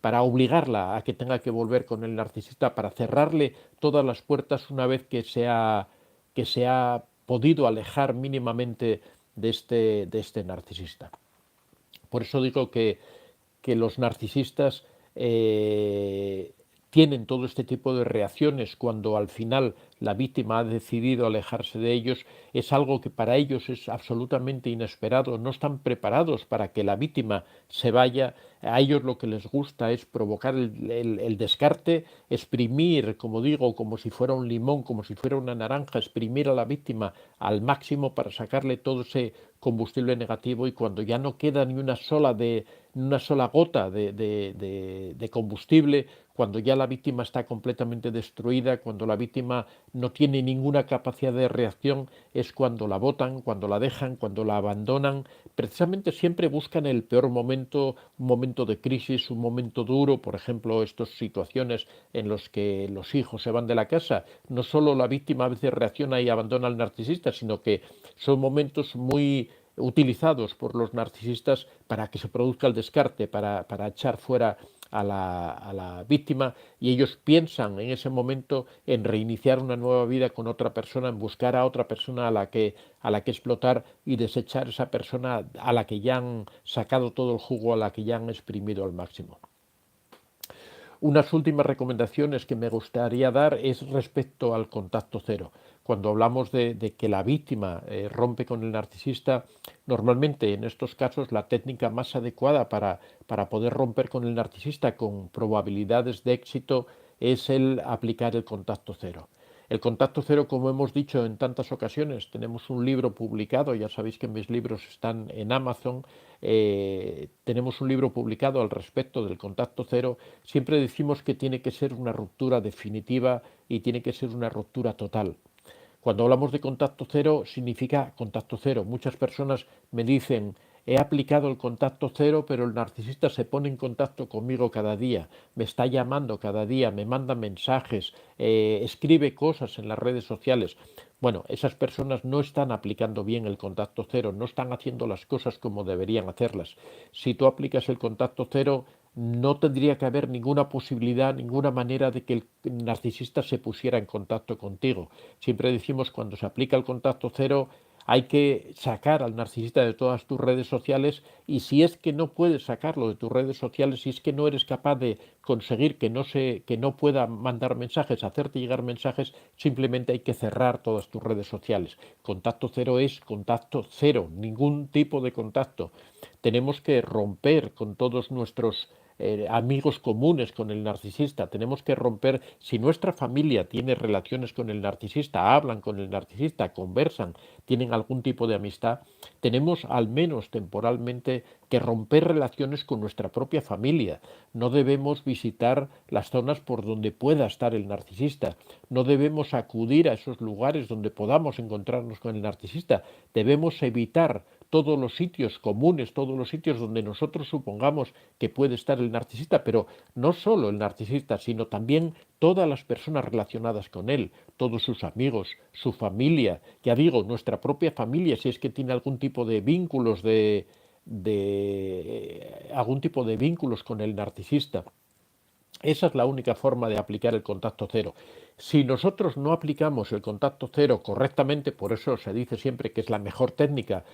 para obligarla a que tenga que volver con el narcisista, para cerrarle todas las puertas una vez que se ha podido alejar mínimamente de este narcisista. Por eso digo que los narcisistas tienen todo este tipo de reacciones cuando al final la víctima ha decidido alejarse de ellos. Es algo que para ellos es absolutamente inesperado, no están preparados para que la víctima se vaya. A ellos lo que les gusta es provocar el descarte, exprimir, como digo, como si fuera un limón, como si fuera una naranja, exprimir a la víctima al máximo para sacarle todo ese combustible negativo, y cuando ya no queda ni una sola gota de combustible, cuando ya la víctima está completamente destruida, cuando la víctima no tiene ninguna capacidad de reacción, es cuando la botan, cuando la dejan, cuando la abandonan. Precisamente siempre buscan el peor momento, un momento de crisis, un momento duro, por ejemplo, estas situaciones en las que los hijos se van de la casa. No solo la víctima a veces reacciona y abandona al narcisista, sino que son momentos muy utilizados por los narcisistas para que se produzca el descarte, para echar fuera a la víctima, y ellos piensan en ese momento en reiniciar una nueva vida con otra persona, en buscar a otra persona a la que explotar y desechar esa persona a la que ya han sacado todo el jugo, a la que ya han exprimido al máximo. Unas últimas recomendaciones que me gustaría dar es respecto al contacto cero. Cuando hablamos de que la víctima rompe con el narcisista, normalmente en estos casos la técnica más adecuada para poder romper con el narcisista con probabilidades de éxito es el aplicar el contacto cero. El contacto cero, como hemos dicho en tantas ocasiones, tenemos un libro publicado, ya sabéis que mis libros están en Amazon, tenemos un libro publicado al respecto del contacto cero. Siempre decimos que tiene que ser una ruptura definitiva y tiene que ser una ruptura total. Cuando hablamos de contacto cero, significa contacto cero. Muchas personas me dicen, he aplicado el contacto cero, pero el narcisista se pone en contacto conmigo cada día, me está llamando cada día, me manda mensajes, escribe cosas en las redes sociales. Bueno, esas personas no están aplicando bien el contacto cero, no están haciendo las cosas como deberían hacerlas. Si tú aplicas el contacto cero, no tendría que haber ninguna posibilidad, ninguna manera de que el narcisista se pusiera en contacto contigo. Siempre decimos, cuando se aplica el contacto cero, hay que sacar al narcisista de todas tus redes sociales, y si es que no puedes sacarlo de tus redes sociales, si es que no eres capaz de conseguir que no pueda mandar mensajes, hacerte llegar mensajes, simplemente hay que cerrar todas tus redes sociales. Contacto cero es contacto cero, ningún tipo de contacto. Tenemos que romper con todos nuestros amigos comunes con el narcisista. Tenemos que romper, si nuestra familia tiene relaciones con el narcisista, hablan con el narcisista, conversan, tienen algún tipo de amistad, tenemos al menos temporalmente que romper relaciones con nuestra propia familia. No debemos visitar las zonas por donde pueda estar el narcisista. No debemos acudir a esos lugares donde podamos encontrarnos con el narcisista. Debemos evitar todos los sitios comunes, todos los sitios donde nosotros supongamos que puede estar el narcisista, pero no solo el narcisista, sino también todas las personas relacionadas con él, todos sus amigos, su familia, ya digo, nuestra propia familia, si es que tiene algún tipo de vínculos algún tipo de vínculos con el narcisista. Esa es la única forma de aplicar el contacto cero. Si nosotros no aplicamos el contacto cero correctamente, por eso se dice siempre que es la mejor técnica,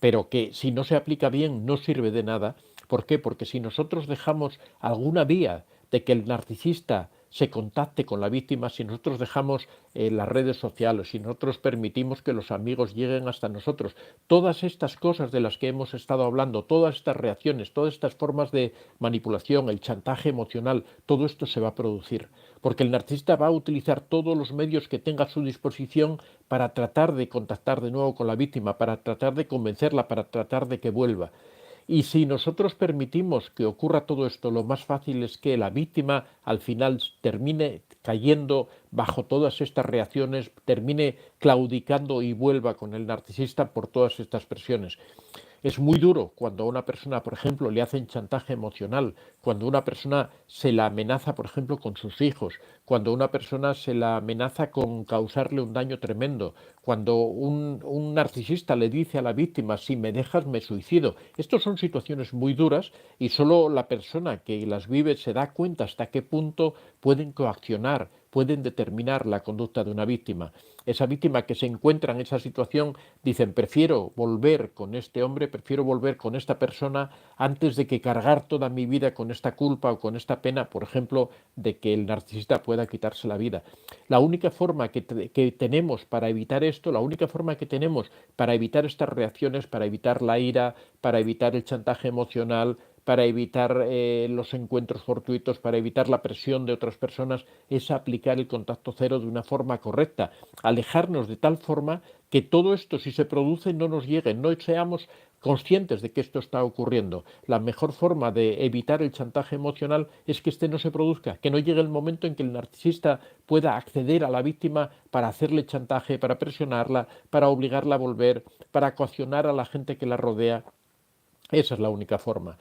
pero que si no se aplica bien no sirve de nada. ¿Por qué? Porque si nosotros dejamos alguna vía de que el narcisista se contacte con la víctima, si nosotros dejamos las redes sociales, si nosotros permitimos que los amigos lleguen hasta nosotros, todas estas cosas de las que hemos estado hablando, todas estas reacciones, todas estas formas de manipulación, el chantaje emocional, todo esto se va a producir, porque el narcisista va a utilizar todos los medios que tenga a su disposición para tratar de contactar de nuevo con la víctima, para tratar de convencerla, para tratar de que vuelva. Y si nosotros permitimos que ocurra todo esto, lo más fácil es que la víctima al final termine cayendo bajo todas estas reacciones, termine claudicando y vuelva con el narcisista por todas estas presiones. Es muy duro cuando a una persona, por ejemplo, le hacen chantaje emocional, cuando a una persona se la amenaza, por ejemplo, con sus hijos, cuando a una persona se la amenaza con causarle un daño tremendo, cuando un narcisista le dice a la víctima, si me dejas me suicido. Estas son situaciones muy duras y solo la persona que las vive se da cuenta hasta qué punto pueden coaccionar, pueden determinar la conducta de una víctima. Esa víctima que se encuentra en esa situación dicen, prefiero volver con este hombre, prefiero volver con esta persona antes de que cargar toda mi vida con esta culpa o con esta pena, por ejemplo, de que el narcisista pueda quitarse la vida. La única forma que tenemos para evitar esto, la única forma que tenemos para evitar estas reacciones, para evitar la ira, para evitar el chantaje emocional, para evitar los encuentros fortuitos, para evitar la presión de otras personas, es aplicar el contacto cero de una forma correcta, alejarnos de tal forma que todo esto, si se produce, no nos llegue, no seamos conscientes de que esto está ocurriendo. La mejor forma de evitar el chantaje emocional es que este no se produzca, que no llegue el momento en que el narcisista pueda acceder a la víctima para hacerle chantaje, para presionarla, para obligarla a volver, para coaccionar a la gente que la rodea. Esa es la única forma.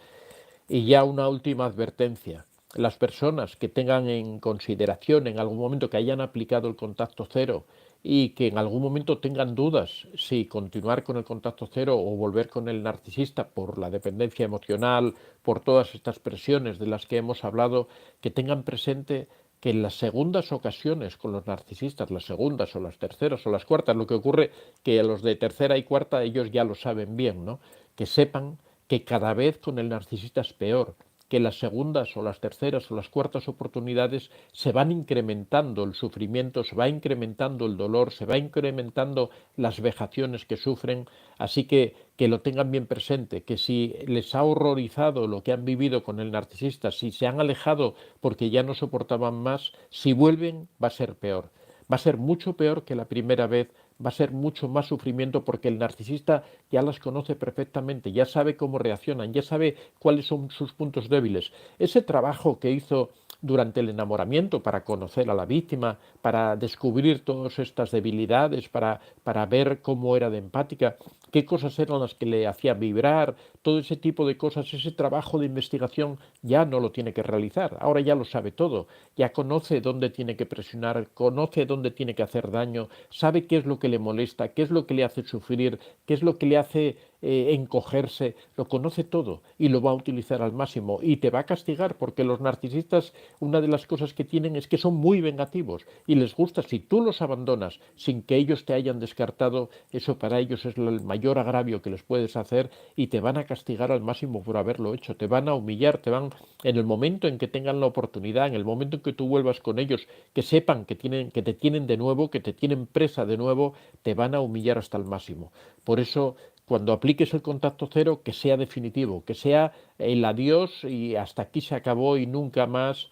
Y ya una última advertencia. Las personas que tengan en consideración en algún momento que hayan aplicado el contacto cero y que en algún momento tengan dudas si continuar con el contacto cero o volver con el narcisista por la dependencia emocional, por todas estas presiones de las que hemos hablado, que tengan presente que en las segundas ocasiones con los narcisistas, las segundas o las terceras o las cuartas, lo que ocurre que a los de tercera y cuarta ellos ya lo saben bien, ¿no? Que sepan que cada vez con el narcisista es peor, que las segundas o las terceras o las cuartas oportunidades se van incrementando el sufrimiento, se va incrementando el dolor, se va incrementando las vejaciones que sufren, así que lo tengan bien presente, que si les ha horrorizado lo que han vivido con el narcisista, si se han alejado porque ya no soportaban más, si vuelven va a ser peor. Va a ser mucho peor que la primera vez, va a ser mucho más sufrimiento porque el narcisista ya las conoce perfectamente, ya sabe cómo reaccionan, ya sabe cuáles son sus puntos débiles. Ese trabajo que hizo durante el enamoramiento para conocer a la víctima, para descubrir todas estas debilidades, para ver cómo era de empática, qué cosas eran las que le hacían vibrar, todo ese tipo de cosas, ese trabajo de investigación ya no lo tiene que realizar, ahora ya lo sabe todo, ya conoce dónde tiene que presionar, conoce dónde tiene que hacer daño, sabe qué es lo que le molesta, qué es lo que le hace sufrir, qué es lo que le hace encogerse, lo conoce todo y lo va a utilizar al máximo y te va a castigar porque los narcisistas una de las cosas que tienen es que son muy vengativos y les gusta si tú los abandonas sin que ellos te hayan descartado, eso para ellos es el mayor agravio que les puedes hacer y te van a castigar al máximo por haberlo hecho, te van a humillar, te van en el momento en que tengan la oportunidad, en el momento en que tú vuelvas con ellos, que sepan que te tienen de nuevo, que te tienen presa de nuevo, te van a humillar hasta el máximo. Por eso cuando apliques el contacto cero, que sea definitivo, que sea el adiós y hasta aquí se acabó y nunca más,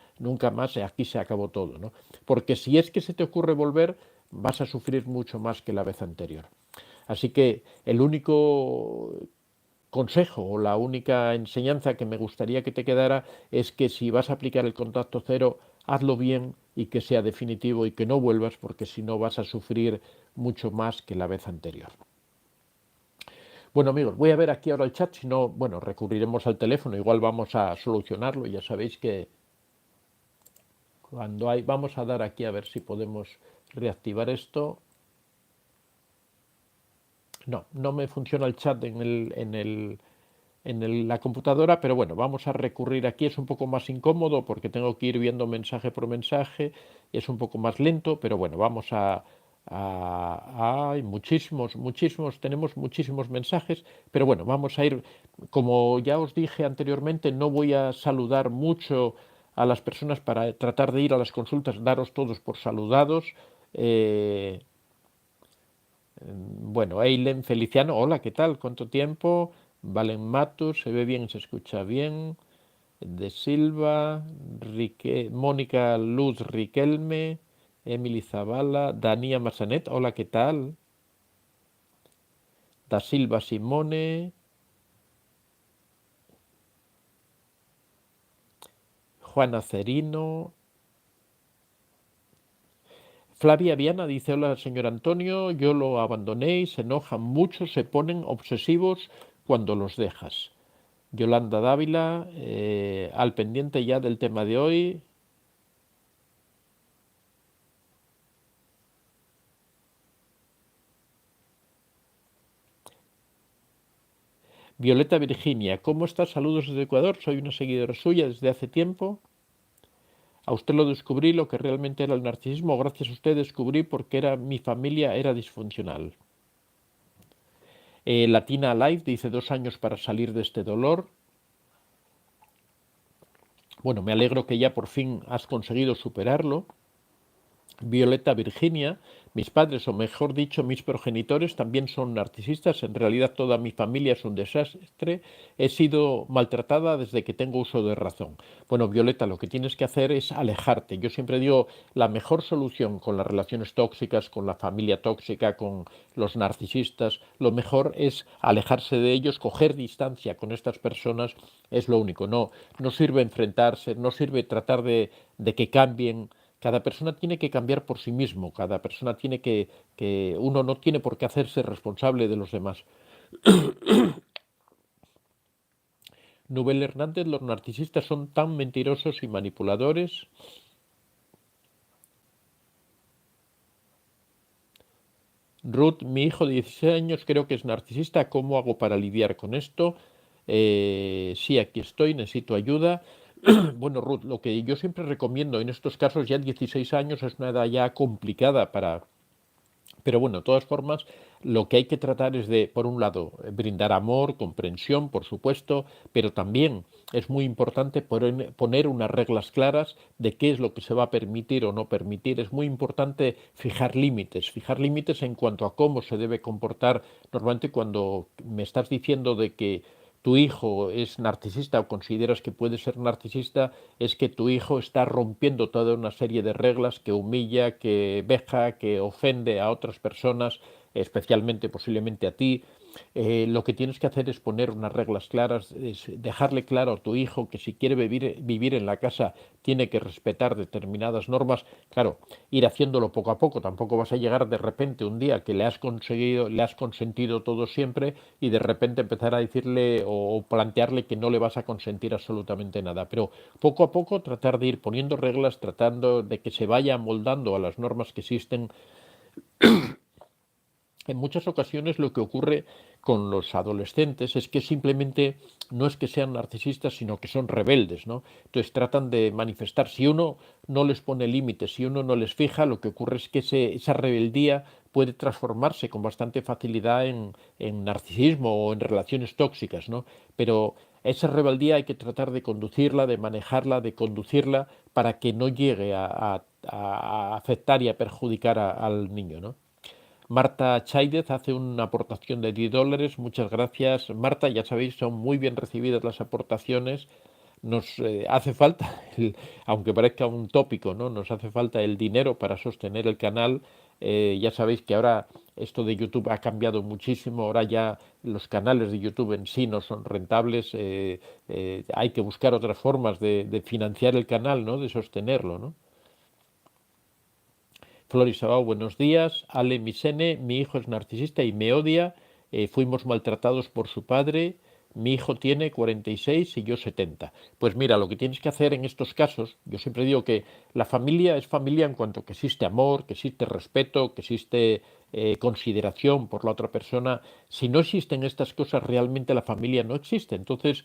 aquí se acabó todo, ¿no? Porque si es que se te ocurre volver, vas a sufrir mucho más que la vez anterior. Así que el único consejo o la única enseñanza que me gustaría que te quedara es que si vas a aplicar el contacto cero, hazlo bien y que sea definitivo y que no vuelvas porque si no vas a sufrir mucho más que la vez anterior. Bueno amigos, voy a ver aquí ahora el chat, si no, bueno, recurriremos al teléfono, igual vamos a solucionarlo, ya sabéis que cuando hay, vamos a dar aquí a ver si podemos reactivar esto. No, no me funciona el chat la computadora, pero bueno, vamos a recurrir aquí, es un poco más incómodo porque tengo que ir viendo mensaje por mensaje, es un poco más lento, pero bueno, vamos hay tenemos muchísimos mensajes, pero bueno, vamos a ir, como ya os dije anteriormente, no voy a saludar mucho a las personas para tratar de ir a las consultas, daros todos por saludados. Eh, bueno, Eilen Feliciano, hola, ¿qué tal? ¿Cuánto tiempo? Valen Matus, se ve bien, se escucha bien. De Silva, Mónica Luz Riquelme, Emily Zavala, Dania Massanet, hola, ¿qué tal? Da Silva Simone, Juana Cerino. Flavia Viana dice, hola señor Antonio, yo lo abandoné y se enojan mucho, se ponen obsesivos cuando los dejas. Yolanda Dávila, al pendiente ya del tema de hoy. Violeta Virginia, ¿cómo estás? Saludos desde Ecuador, soy una seguidora suya desde hace tiempo. A usted lo descubrí lo que realmente era el narcisismo, gracias a usted descubrí porque mi familia era disfuncional. Latina Live dice 2 años para salir de este dolor. Bueno, me alegro que ya por fin has conseguido superarlo. Violeta Virginia, mis padres, o mejor dicho, mis progenitores también son narcisistas. En realidad toda mi familia es un desastre. He sido maltratada desde que tengo uso de razón. Bueno, Violeta, lo que tienes que hacer es alejarte. Yo siempre digo, la mejor solución con las relaciones tóxicas, con la familia tóxica, con los narcisistas, lo mejor es alejarse de ellos, coger distancia con estas personas, es lo único. No, no sirve enfrentarse, no sirve tratar de que cambien. Cada persona tiene que cambiar por sí mismo, cada persona tiene uno no tiene por qué hacerse responsable de los demás. Nubel Hernández, los narcisistas son tan mentirosos y manipuladores. Ruth, mi hijo de 16 años creo que es narcisista, ¿cómo hago para lidiar con esto? Sí, aquí estoy, necesito ayuda. Bueno, Ruth, lo que yo siempre recomiendo en estos casos, ya 16 años es una edad ya complicada para. Pero bueno, de todas formas, lo que hay que tratar es de, por un lado, brindar amor, comprensión, por supuesto, pero también es muy importante poner unas reglas claras de qué es lo que se va a permitir o no permitir. Es muy importante fijar límites en cuanto a cómo se debe comportar. Normalmente cuando me estás diciendo de que tu hijo es narcisista o consideras que puede ser narcisista, es que tu hijo está rompiendo toda una serie de reglas que humilla, que veja, que ofende a otras personas, especialmente posiblemente a ti. Lo que tienes que hacer es poner unas reglas claras, es dejarle claro a tu hijo que si quiere vivir en la casa tiene que respetar determinadas normas. Claro, ir haciéndolo poco a poco. Tampoco vas a llegar de repente un día que le has consentido todo siempre y de repente empezar a decirle o plantearle que no le vas a consentir absolutamente nada. Pero poco a poco tratar de ir poniendo reglas, tratando de que se vaya amoldando a las normas que existen. En muchas ocasiones lo que ocurre con los adolescentes es que simplemente no es que sean narcisistas, sino que son rebeldes, ¿no? Entonces tratan de manifestar. Si uno no les pone límites, si uno no les fija, lo que ocurre es que esa rebeldía puede transformarse con bastante facilidad en narcisismo o en relaciones tóxicas, ¿no? Pero esa rebeldía hay que tratar de conducirla, de manejarla, de conducirla para que no llegue a afectar y a perjudicar al niño, ¿no? Marta Chaidez hace una aportación de $10. Muchas gracias. Marta, ya sabéis, son muy bien recibidas las aportaciones. Nos hace falta, aunque parezca un tópico, ¿no? Nos hace falta el dinero para sostener el canal. Ya sabéis que ahora esto de YouTube ha cambiado muchísimo. Ahora ya los canales de YouTube en sí no son rentables. Hay que buscar otras formas de financiar el canal, ¿no? De sostenerlo, ¿no? Florisabao, buenos días. Ale Misene, mi hijo es narcisista y me odia. Fuimos maltratados por su padre. Mi hijo tiene 46 y yo 70. Pues mira, lo que tienes que hacer en estos casos, yo siempre digo que la familia es familia en cuanto que existe amor, que existe respeto, que existe consideración por la otra persona. Si no existen estas cosas, realmente la familia no existe. Entonces,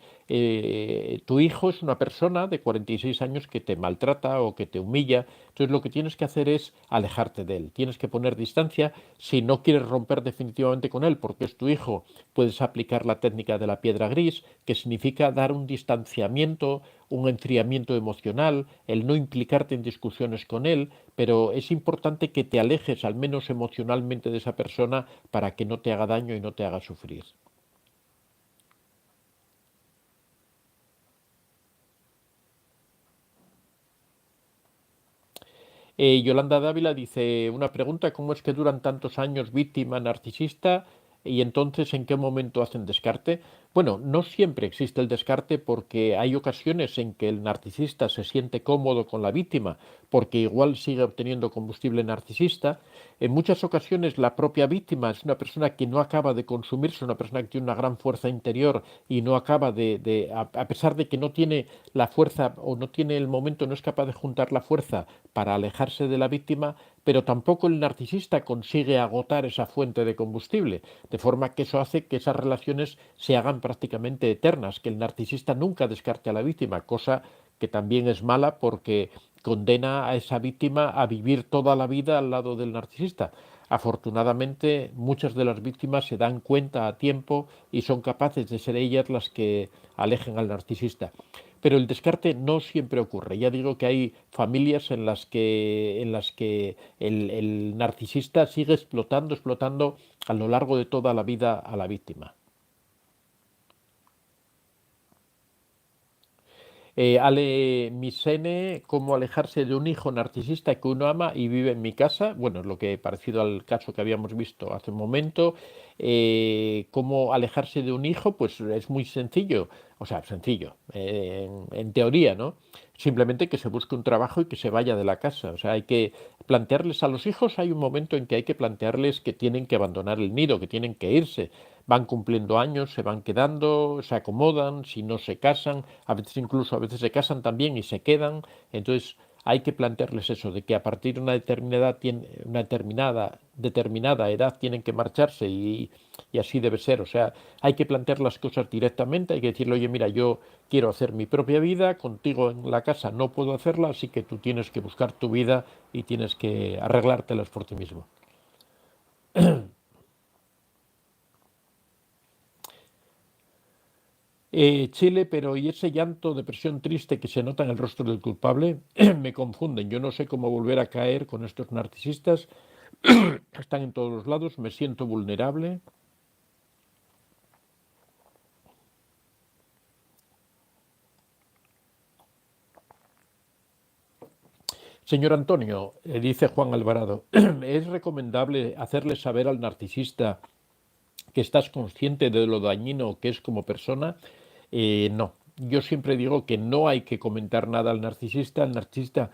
tu hijo es una persona de 46 años que te maltrata o que te humilla. Entonces, lo que tienes que hacer es alejarte de él. Tienes que poner distancia. Si no quieres romper definitivamente con él, porque es tu hijo, puedes aplicar la técnica de la piedra gris, que significa dar un distanciamiento, un enfriamiento emocional, el no implicarte en discusiones con él, pero es importante que te alejes al menos emocionalmente de esa persona para que no te haga daño y no te haga sufrir. Yolanda Dávila dice una pregunta, ¿cómo es que duran tantos años víctima narcisista y entonces en qué momento hacen descarte? Bueno, no siempre existe el descarte porque hay ocasiones en que el narcisista se siente cómodo con la víctima porque igual sigue obteniendo combustible narcisista. En muchas ocasiones la propia víctima es una persona que no acaba de consumirse, una persona que tiene una gran fuerza interior y no acaba a pesar de que no tiene la fuerza o no tiene el momento, no es capaz de juntar la fuerza para alejarse de la víctima, pero tampoco el narcisista consigue agotar esa fuente de combustible, de forma que eso hace que esas relaciones se hagan prácticamente eternas, que el narcisista nunca descarte a la víctima, cosa que también es mala porque condena a esa víctima a vivir toda la vida al lado del narcisista. Afortunadamente, muchas de las víctimas se dan cuenta a tiempo y son capaces de ser ellas las que alejen al narcisista. Pero el descarte no siempre ocurre. Ya digo que hay familias en las que el narcisista sigue explotando, explotando a lo largo de toda la vida a la víctima. Ale Misene, cómo alejarse de un hijo narcisista que uno ama y vive en mi casa. Bueno, es lo que parecido al caso que habíamos visto hace un momento. Cómo alejarse de un hijo, pues es muy sencillo. O sea, sencillo, en teoría, ¿no? Simplemente que se busque un trabajo y que se vaya de la casa. O sea, hay que plantearles a los hijos, hay un momento en que hay que plantearles que tienen que abandonar el nido, que tienen que irse. Van cumpliendo años, se van quedando, se acomodan, si no se casan, a veces incluso a veces se casan también y se quedan. Entonces hay que plantearles eso, de que a partir de una determinada edad tienen que marcharse y así debe ser. O sea, hay que plantear las cosas directamente, hay que decirle, oye, mira, yo quiero hacer mi propia vida, contigo en la casa no puedo hacerla, así que tú tienes que buscar tu vida y tienes que arreglártelas por ti mismo. Chile, pero ¿y ese llanto, depresión triste que se nota en el rostro del culpable? Me confunden. Yo no sé cómo volver a caer con estos narcisistas. Están en todos los lados. Me siento vulnerable. Señor Antonio, dice Juan Alvarado, ¿es recomendable hacerle saber al narcisista que estás consciente de lo dañino que es como persona? No. Yo siempre digo que no hay que comentar nada al narcisista. El narcisista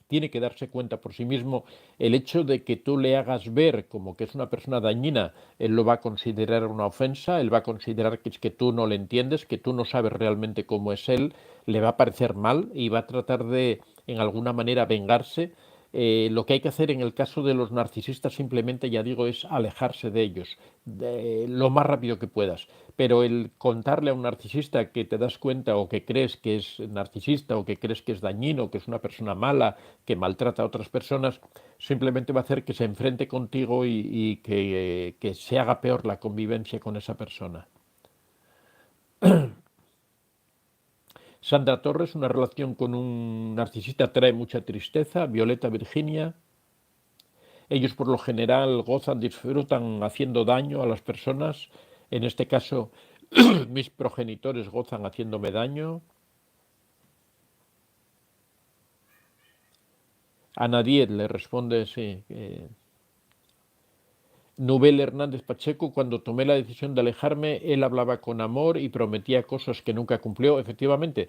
tiene que darse cuenta por sí mismo. El hecho de que tú le hagas ver como que es una persona dañina, él lo va a considerar una ofensa, él va a considerar que es que tú no le entiendes, que tú no sabes realmente cómo es él, le va a parecer mal y va a tratar de, en alguna manera, vengarse. Lo que hay que hacer en el caso de los narcisistas simplemente, ya digo, es alejarse de ellos lo más rápido que puedas. Pero el contarle a un narcisista que te das cuenta o que crees que es narcisista o que crees que es dañino, que es una persona mala, que maltrata a otras personas, simplemente va a hacer que se enfrente contigo y que se haga peor la convivencia con esa persona. Sandra Torres, una relación con un narcisista trae mucha tristeza. Violeta Virginia, ellos por lo general gozan, disfrutan haciendo daño a las personas. En este caso, mis progenitores gozan haciéndome daño. A nadie le responde, sí. Nubel Hernández Pacheco, cuando tomé la decisión de alejarme, él hablaba con amor y prometía cosas que nunca cumplió. Efectivamente,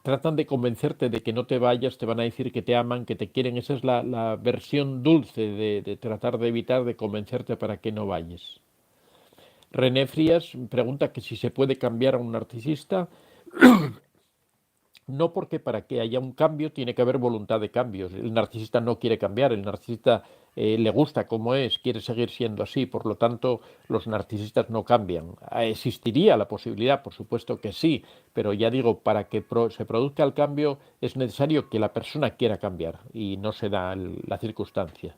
tratan de convencerte de que no te vayas, te van a decir que te aman, que te quieren. Esa es la versión dulce de tratar de evitar, de convencerte para que no vayas. René Frías pregunta que si se puede cambiar a un narcisista. No, porque para que haya un cambio tiene que haber voluntad de cambios. El narcisista no quiere cambiar, el narcisista le gusta como es, quiere seguir siendo así, por lo tanto los narcisistas no cambian. ¿Existiría la posibilidad? Por supuesto que sí, pero ya digo, para que se produzca el cambio es necesario que la persona quiera cambiar y no se da la circunstancia.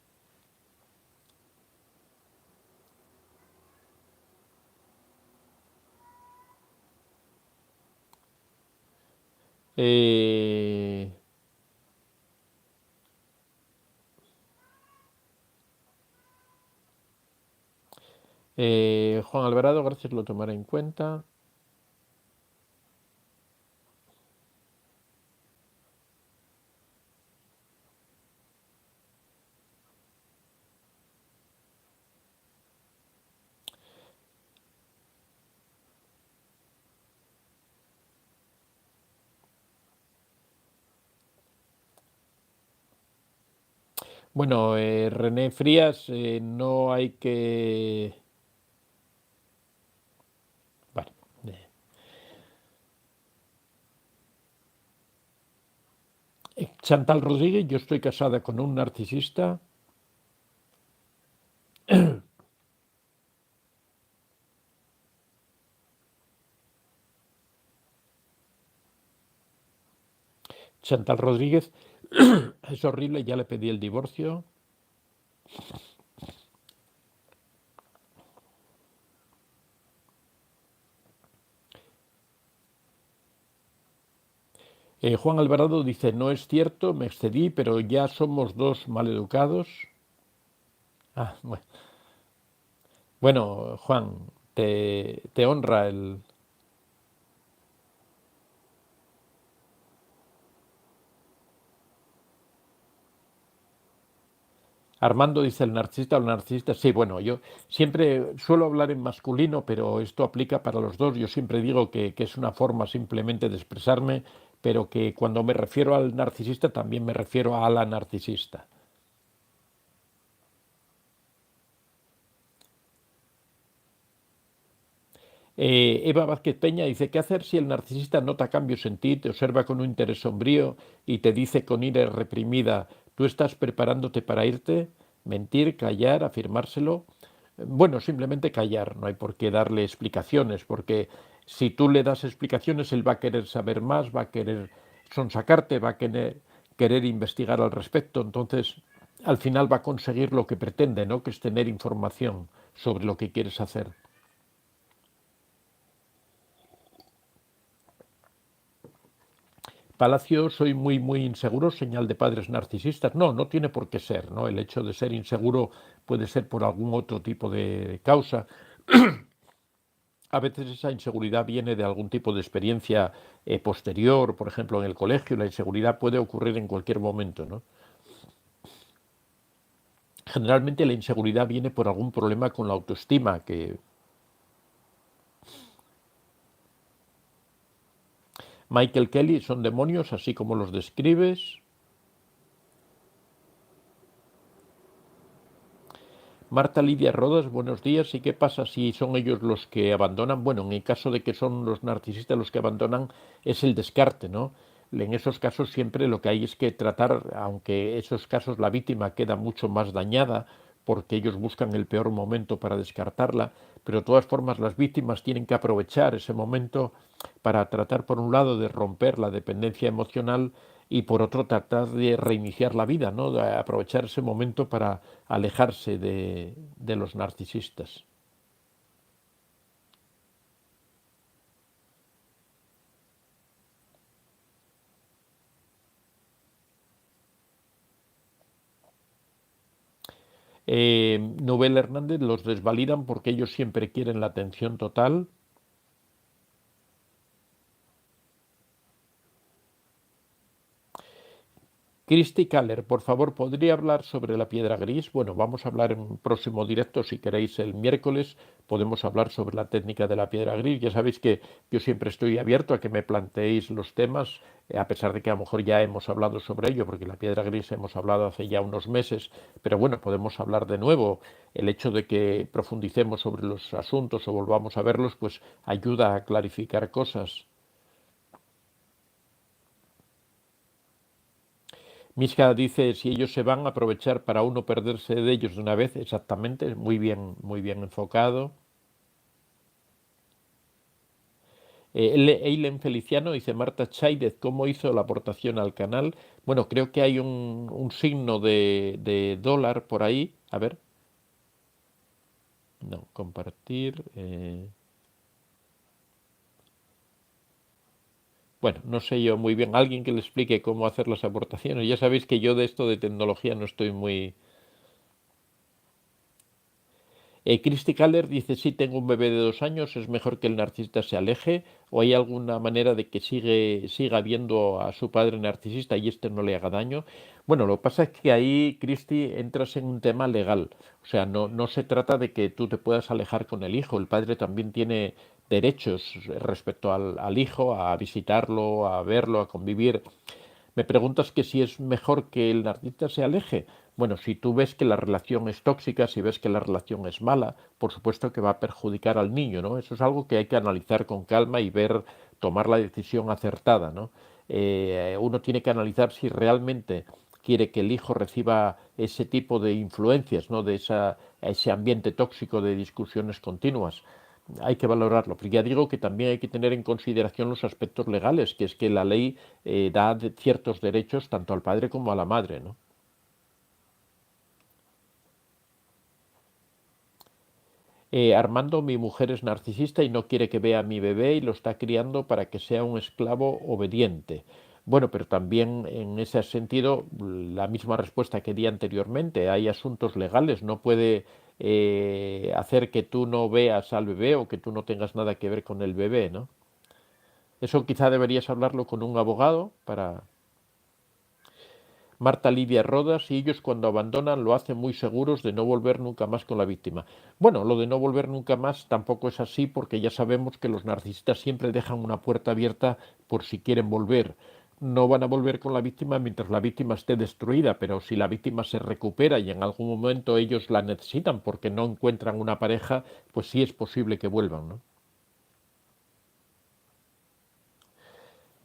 Eh, Juan Alvarado, gracias, lo tomaré en cuenta. Bueno, René Frías, no hay que... Vale. Chantal Rodríguez, yo estoy casada con un narcisista. Chantal Rodríguez, es horrible, ya le pedí el divorcio. Juan Alvarado dice, no es cierto, me excedí, pero ya somos dos maleducados. Ah, bueno, Juan, te honra el... Armando dice el narcisista o el narcisista. Sí, bueno, yo siempre suelo hablar en masculino, pero esto aplica para los dos. Yo siempre digo que es una forma simplemente de expresarme, pero que cuando me refiero al narcisista también me refiero a la narcisista. Eva Vázquez Peña dice, ¿qué hacer si el narcisista nota cambios en ti, te observa con un interés sombrío y te dice con ira reprimida, tú estás preparándote para irte? Mentir, callar, afirmárselo. Bueno, simplemente callar, no hay por qué darle explicaciones, porque si tú le das explicaciones, él va a querer saber más, va a querer sonsacarte, va a querer investigar al respecto, entonces al final va a conseguir lo que pretende, ¿no? Que es tener información sobre lo que quieres hacer. Palacio, soy muy inseguro, señal de padres narcisistas. No, no tiene por qué ser, ¿no? El hecho de ser inseguro puede ser por algún otro tipo de causa. A veces esa inseguridad viene de algún tipo de experiencia posterior, por ejemplo, en el colegio. La inseguridad puede ocurrir en cualquier momento, ¿no? Generalmente la inseguridad viene por algún problema con la autoestima, que Michael Kelly son demonios, así como los describes. Marta Lidia Rodas, buenos días. ¿Y qué pasa si son ellos los que abandonan? Bueno, en el caso de que son los narcisistas los que abandonan, es el descarte, ¿no? En esos casos siempre lo que hay es que tratar, aunque en esos casos la víctima queda mucho más dañada, porque ellos buscan el peor momento para descartarla, pero de todas formas las víctimas tienen que aprovechar ese momento para tratar, por un lado, de romper la dependencia emocional y por otro tratar de reiniciar la vida, ¿no? De aprovechar ese momento para alejarse de los narcisistas. Nobel Hernández los desvalidan porque ellos siempre quieren la atención total. Cristi Caller, por favor, ¿podría hablar sobre la piedra gris? Bueno, vamos a hablar en un próximo directo, si queréis, el miércoles. Podemos hablar sobre la técnica de la piedra gris. Ya sabéis que yo siempre estoy abierto a que me planteéis los temas, a pesar de que a lo mejor ya hemos hablado sobre ello, porque la piedra gris hemos hablado hace ya unos meses, pero bueno, podemos hablar de nuevo. El hecho de que profundicemos sobre los asuntos o volvamos a verlos, pues ayuda a clarificar cosas. Miska dice, si ellos se van a aprovechar para uno perderse de ellos de una vez, exactamente, muy bien enfocado. Eilen Feliciano dice, Marta Chaidez, ¿cómo hizo la aportación al canal? Bueno, creo que hay un signo de dólar por ahí. A ver, no, compartir. Bueno, no sé yo muy bien. Alguien que le explique cómo hacer las aportaciones. Ya sabéis que yo de esto de tecnología no estoy muy, Christy Caller dice, sí, tengo un bebé de 2 años, es mejor que el narcisista se aleje o hay alguna manera de que siga viendo a su padre narcisista y este no le haga daño. Bueno, lo que pasa es que ahí, Christy, entras en un tema legal. O sea, no se trata de que tú te puedas alejar con el hijo. El padre también tiene derechos respecto al hijo, a visitarlo, a verlo, a convivir. Me preguntas que si es mejor que el narcisista se aleje. Bueno, si tú ves que la relación es tóxica, si ves que la relación es mala, por supuesto que va a perjudicar al niño, ¿no? Eso es algo que hay que analizar con calma y ver, tomar la decisión acertada, ¿no? Uno tiene que analizar si realmente quiere que el hijo reciba ese tipo de influencias, ¿no? Ese ambiente tóxico de discusiones continuas. Hay que valorarlo, pero ya digo que también hay que tener en consideración los aspectos legales, que es que la ley da ciertos derechos tanto al padre como a la madre, ¿no? Armando, mi mujer es narcisista y no quiere que vea a mi bebé y lo está criando para que sea un esclavo obediente. Bueno, pero también en ese sentido, la misma respuesta que di anteriormente, hay asuntos legales, no puede hacer que tú no veas al bebé o que tú no tengas nada que ver con el bebé, ¿no? Eso quizá deberías hablarlo con un abogado para... Marta Lidia Rodas, y ellos cuando abandonan lo hacen muy seguros de no volver nunca más con la víctima. Bueno, lo de no volver nunca más tampoco es así porque ya sabemos que los narcisistas siempre dejan una puerta abierta por si quieren volver. No van a volver con la víctima mientras la víctima esté destruida, pero si la víctima se recupera y en algún momento ellos la necesitan porque no encuentran una pareja, pues sí es posible que vuelvan, ¿no?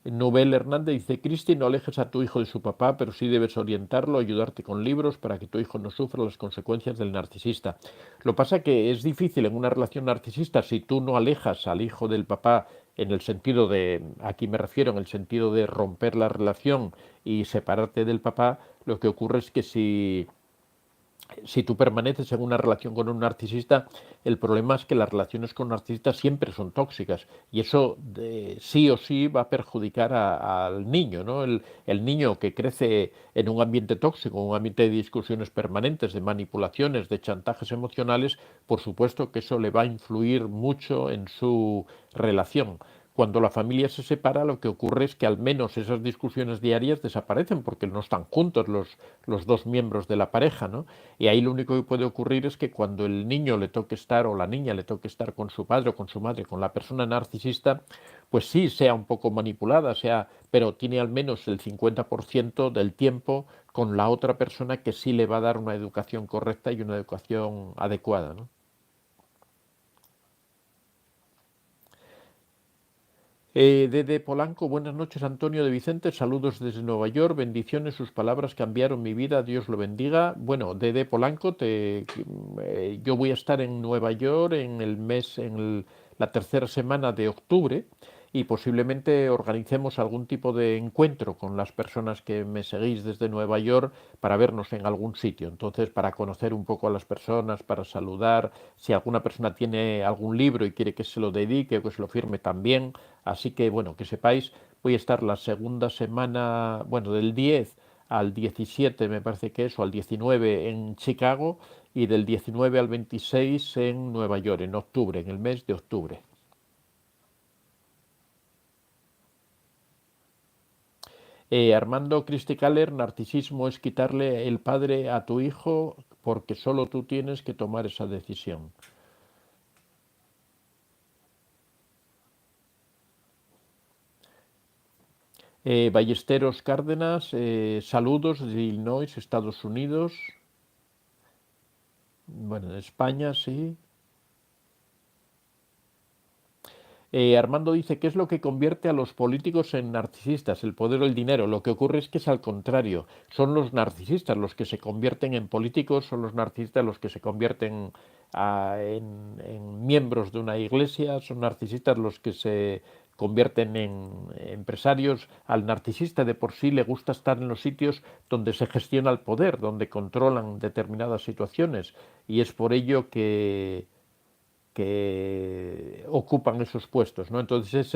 Nubel Hernández dice, Cristi, no alejes a tu hijo de su papá, pero sí debes orientarlo, ayudarte con libros para que tu hijo no sufra las consecuencias del narcisista. Lo que pasa es que es difícil en una relación narcisista si tú no alejas al hijo del papá en el sentido de, aquí me refiero, en el sentido de romper la relación y separarte del papá, lo que ocurre es que si tú permaneces en una relación con un narcisista, el problema es que las relaciones con narcisistas siempre son tóxicas y eso sí o sí va a perjudicar al niño, ¿no? El niño que crece en un ambiente tóxico, un ambiente de discusiones permanentes, de manipulaciones, de chantajes emocionales, por supuesto que eso le va a influir mucho en su relación. Cuando la familia se separa, lo que ocurre es que al menos esas discusiones diarias desaparecen porque no están juntos los dos miembros de la pareja, ¿no? Y ahí lo único que puede ocurrir es que cuando el niño le toque estar o la niña le toque estar con su padre o con su madre, con la persona narcisista, pues sí sea un poco manipulada, sea, pero tiene al menos el 50% del tiempo con la otra persona que sí le va a dar una educación correcta y una educación adecuada, ¿no? Dede Polanco, buenas noches Antonio de Vicente, saludos desde Nueva York, bendiciones, sus palabras cambiaron mi vida, Dios lo bendiga. Bueno, Dede Polanco, yo voy a estar en Nueva York en el mes, la tercera semana de octubre y posiblemente organicemos algún tipo de encuentro con las personas que me seguís desde Nueva York para vernos en algún sitio. Entonces, para conocer un poco a las personas, para saludar, si alguna persona tiene algún libro y quiere que se lo dedique o que se lo firme también. Así que, bueno, que sepáis, voy a estar la segunda semana, bueno, del 10 al 17 me parece que es, o al 19 en Chicago y del 19 al 26 en Nueva York, en octubre, en el mes de octubre. Armando Cristicaler, narcisismo es quitarle el padre a tu hijo porque solo tú tienes que tomar esa decisión. Ballesteros Cárdenas, saludos de Illinois, Estados Unidos. Bueno, en España, sí. Armando dice, ¿qué es lo que convierte a los políticos en narcisistas? El poder o el dinero. Lo que ocurre es que es al contrario. Son los narcisistas los que se convierten en políticos, son los narcisistas los que se convierten en miembros de una iglesia, son narcisistas los que se convierten en empresarios. Al narcisista de por sí le gusta estar en los sitios donde se gestiona el poder, donde controlan determinadas situaciones. Y es por ello que ocupan esos puestos, ¿no? Entonces es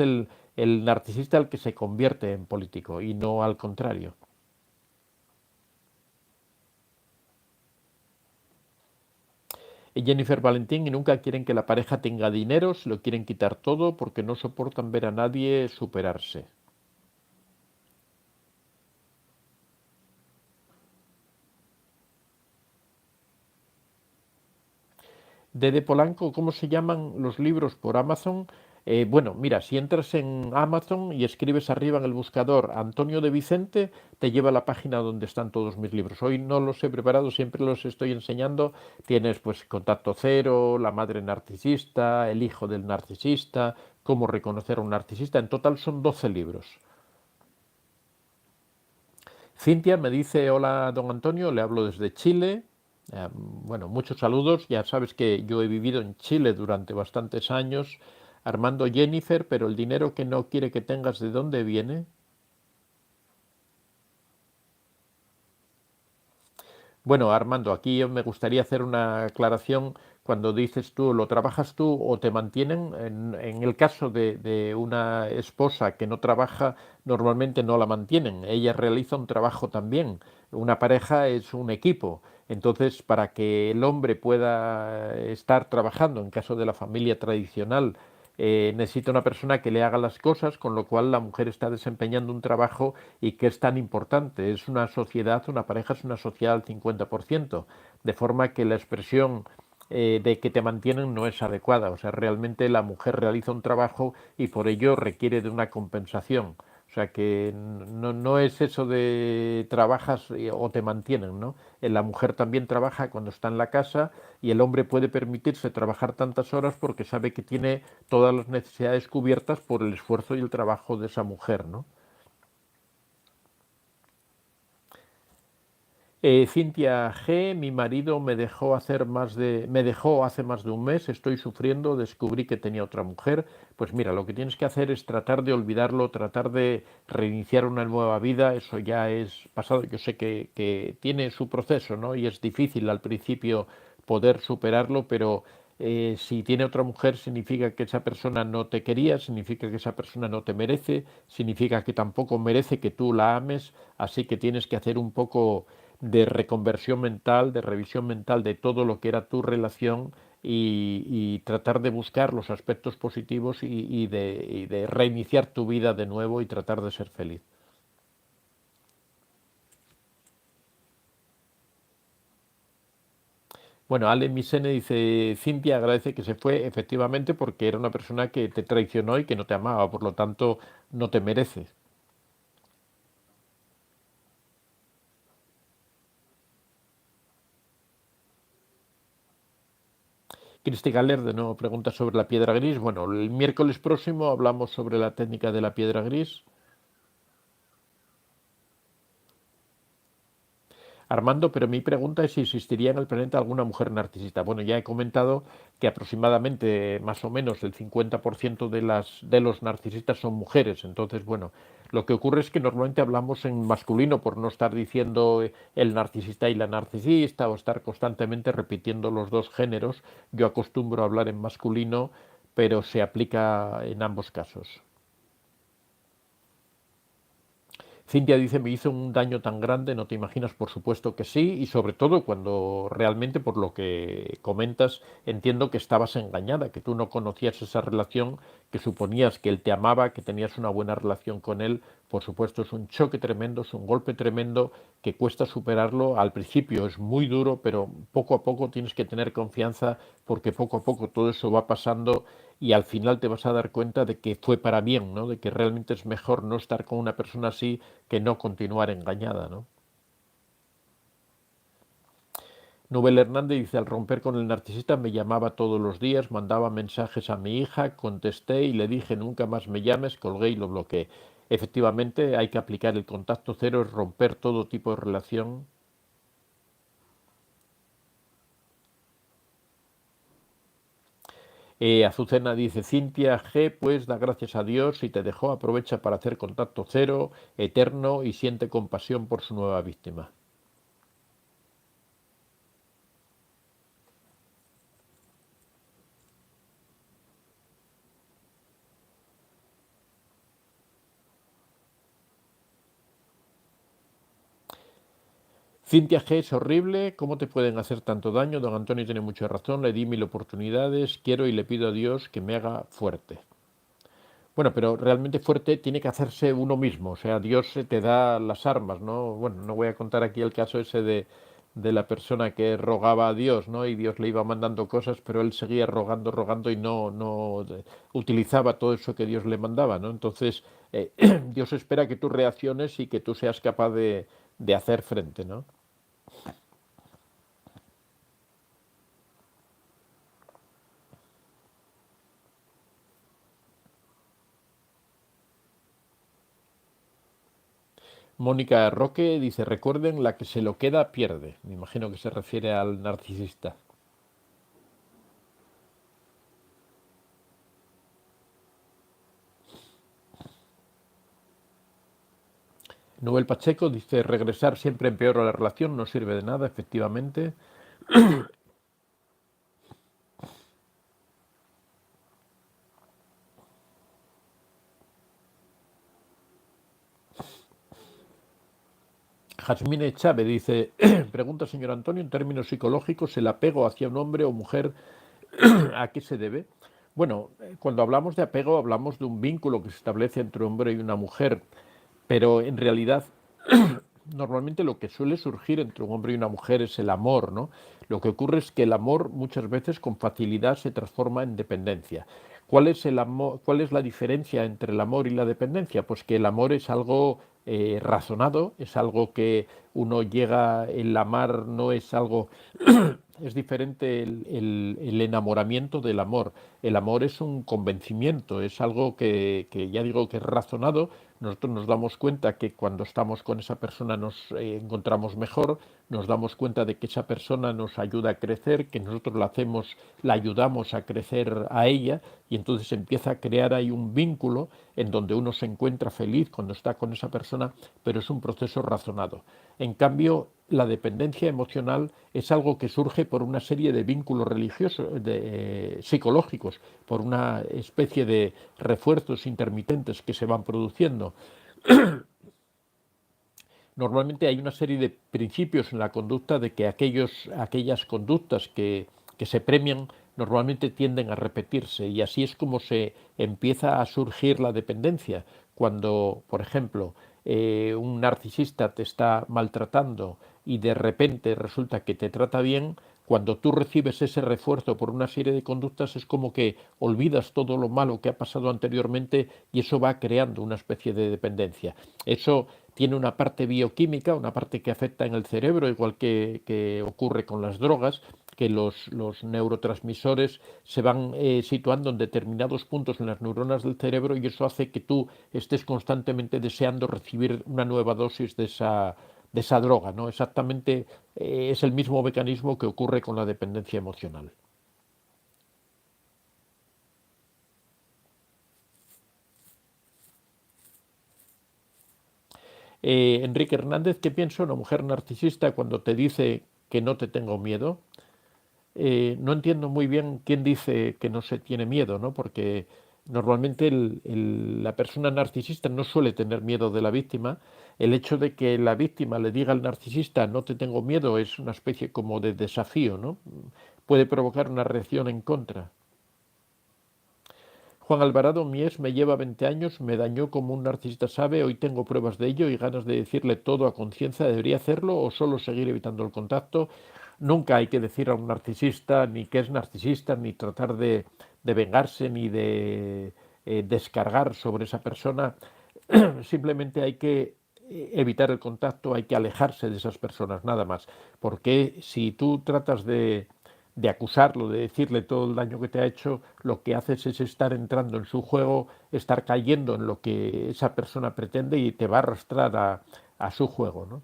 el narcisista el que se convierte en político y no al contrario. Y Jennifer Valentín, y nunca quieren que la pareja tenga dinero, se lo quieren quitar todo porque no soportan ver a nadie superarse. Dede Polanco, ¿cómo se llaman los libros por Amazon? Bueno, mira, si entras en Amazon y escribes arriba en el buscador Antonio de Vicente, te lleva a la página donde están todos mis libros. Hoy no los he preparado, siempre los estoy enseñando. Tienes pues Contacto Cero, La madre narcisista, El hijo del narcisista, Cómo reconocer a un narcisista. En total son 12 libros. Cintia me dice, hola don Antonio, le hablo desde Chile. Bueno, muchos saludos. Ya sabes que yo he vivido en Chile durante bastantes años. Armando Jennifer, pero el dinero que no quiere que tengas, ¿de dónde viene? Bueno, Armando, aquí me gustaría hacer una aclaración. cuando dices tú, lo trabajas tú o te mantienen. En el caso de una esposa que no trabaja, normalmente no la mantienen. Ella realiza un trabajo también. Una pareja es un equipo. Entonces, para que el hombre pueda estar trabajando, en caso de la familia tradicional, necesita una persona que le haga las cosas, con lo cual la mujer está desempeñando un trabajo y que es tan importante. Es una sociedad, una pareja es una sociedad al 50%, de forma que la expresión de que te mantienen no es adecuada. O sea, realmente la mujer realiza un trabajo y por ello requiere de una compensación. O sea que no es eso de trabajas o te mantienen, ¿no? La mujer también trabaja cuando está en la casa y el hombre puede permitirse trabajar tantas horas porque sabe que tiene todas las necesidades cubiertas por el esfuerzo y el trabajo de esa mujer, ¿no? Cintia G, mi marido me dejó hace más de un mes, estoy sufriendo, descubrí que tenía otra mujer. Pues mira, lo que tienes que hacer es tratar de olvidarlo, tratar de reiniciar una nueva vida, eso ya es pasado. Yo sé que tiene su proceso, ¿no? Y es difícil al principio poder superarlo, pero si tiene otra mujer significa que esa persona no te quería, significa que esa persona no te merece, significa que tampoco merece que tú la ames, así que tienes que hacer un poco de reconversión mental, de revisión mental de todo lo que era tu relación y tratar de buscar los aspectos positivos y de reiniciar tu vida de nuevo y tratar de ser feliz. Bueno, Ale Misene dice, Cintia agradece que se fue efectivamente porque era una persona que te traicionó y que no te amaba, por lo tanto no te merece. Cristi Galer de nuevo pregunta sobre la piedra gris. Bueno, el miércoles próximo hablamos sobre la técnica de la piedra gris. Armando, pero mi pregunta es si existiría en el planeta alguna mujer narcisista. Bueno, ya he comentado que aproximadamente más o menos el 50% de los narcisistas son mujeres. Entonces, bueno, lo que ocurre es que normalmente hablamos en masculino por no estar diciendo el narcisista y la narcisista o estar constantemente repitiendo los dos géneros. Yo acostumbro a hablar en masculino, pero se aplica en ambos casos. Cintia dice, me hizo un daño tan grande, no te imaginas, por supuesto que sí, y sobre todo cuando realmente, por lo que comentas, entiendo que estabas engañada, que tú no conocías esa relación, que suponías que él te amaba, que tenías una buena relación con él. Por supuesto, es un choque tremendo, es un golpe tremendo que cuesta superarlo. Al principio es muy duro, pero poco a poco tienes que tener confianza porque poco a poco todo eso va pasando y al final te vas a dar cuenta de que fue para bien, ¿no? De que realmente es mejor no estar con una persona así que no continuar engañada, ¿no? Nubel Hernández dice, al romper con el narcisista me llamaba todos los días, mandaba mensajes a mi hija, contesté y le dije nunca más me llames, colgué y lo bloqueé. Efectivamente, hay que aplicar el contacto cero, es romper todo tipo de relación. Azucena dice, Cintia G, pues da gracias a Dios y te dejó, aprovecha para hacer contacto cero, eterno y siente compasión por su nueva víctima. Cintia G es horrible, ¿cómo te pueden hacer tanto daño? Don Antonio tiene mucha razón, le di mil oportunidades, quiero y le pido a Dios que me haga fuerte. Bueno, pero realmente fuerte tiene que hacerse uno mismo, o sea, Dios te da las armas, ¿no? Bueno, no voy a contar aquí el caso ese de la persona que rogaba a Dios, ¿no? Y Dios le iba mandando cosas, pero él seguía rogando, rogando y no utilizaba todo eso que Dios le mandaba, ¿no? Entonces, Dios espera que tú reacciones y que tú seas capaz de hacer frente, ¿no? Mónica Roque dice, recuerden, la que se lo queda pierde. Me imagino que se refiere al narcisista. Nubel Pacheco dice, regresar siempre empeora la relación, no sirve de nada, efectivamente. Jasmine Chávez dice, pregunta señor Antonio, en términos psicológicos, ¿el apego hacia un hombre o mujer a qué se debe? Bueno, cuando hablamos de apego hablamos de un vínculo que se establece entre un hombre y una mujer, pero en realidad normalmente lo que suele surgir entre un hombre y una mujer es el amor, ¿no? Lo que ocurre es que el amor muchas veces con facilidad se transforma en dependencia. ¿Cuál es el amor, cuál es la diferencia entre el amor y la dependencia? Pues que el amor es algo razonado, es algo que uno llega, el amar no es algo, es diferente el enamoramiento del amor. El amor es un convencimiento, es algo que ya digo que es razonado. Nosotros nos damos cuenta que cuando estamos con esa persona nos encontramos mejor, nos damos cuenta de que esa persona nos ayuda a crecer, que nosotros la ayudamos a crecer a ella, y entonces empieza a crear ahí un vínculo en donde uno se encuentra feliz cuando está con esa persona, pero es un proceso razonado. En cambio, la dependencia emocional es algo que surge por una serie de vínculos religiosos, psicológicos, por una especie de refuerzos intermitentes que se van produciendo. Normalmente hay una serie de principios en la conducta de que aquellas conductas que se premian normalmente tienden a repetirse, y así es como se empieza a surgir la dependencia. Cuando, por ejemplo, un narcisista te está maltratando y de repente resulta que te trata bien, cuando tú recibes ese refuerzo por una serie de conductas es como que olvidas todo lo malo que ha pasado anteriormente, y eso va creando una especie de dependencia. Eso tiene una parte bioquímica, una parte que afecta en el cerebro, igual que ocurre con las drogas, que los neurotransmisores se van situando en determinados puntos en las neuronas del cerebro, y eso hace que tú estés constantemente deseando recibir una nueva dosis de esa droga, ¿no? Exactamente, es el mismo mecanismo que ocurre con la dependencia emocional. Enrique Hernández, ¿qué piensa una mujer narcisista cuando te dice que no te tengo miedo? No entiendo muy bien quién dice que no se tiene miedo, ¿no? Porque normalmente la persona narcisista no suele tener miedo de la víctima. El hecho de que la víctima le diga al narcisista no te tengo miedo es una especie como de desafío, ¿no? Puede provocar una reacción en contra. Juan Alvarado, mi ex me lleva 20 años, me dañó como un narcisista sabe, hoy tengo pruebas de ello y ganas de decirle todo a conciencia, ¿debería hacerlo o solo seguir evitando el contacto? Nunca hay que decir a un narcisista ni que es narcisista, ni tratar de vengarse, ni de descargar sobre esa persona. Simplemente hay que evitar el contacto, hay que alejarse de esas personas, nada más. Porque si tú tratas de acusarlo, de decirle todo el daño que te ha hecho, lo que haces es estar entrando en su juego, estar cayendo en lo que esa persona pretende, y te va a arrastrar a su juego, ¿no?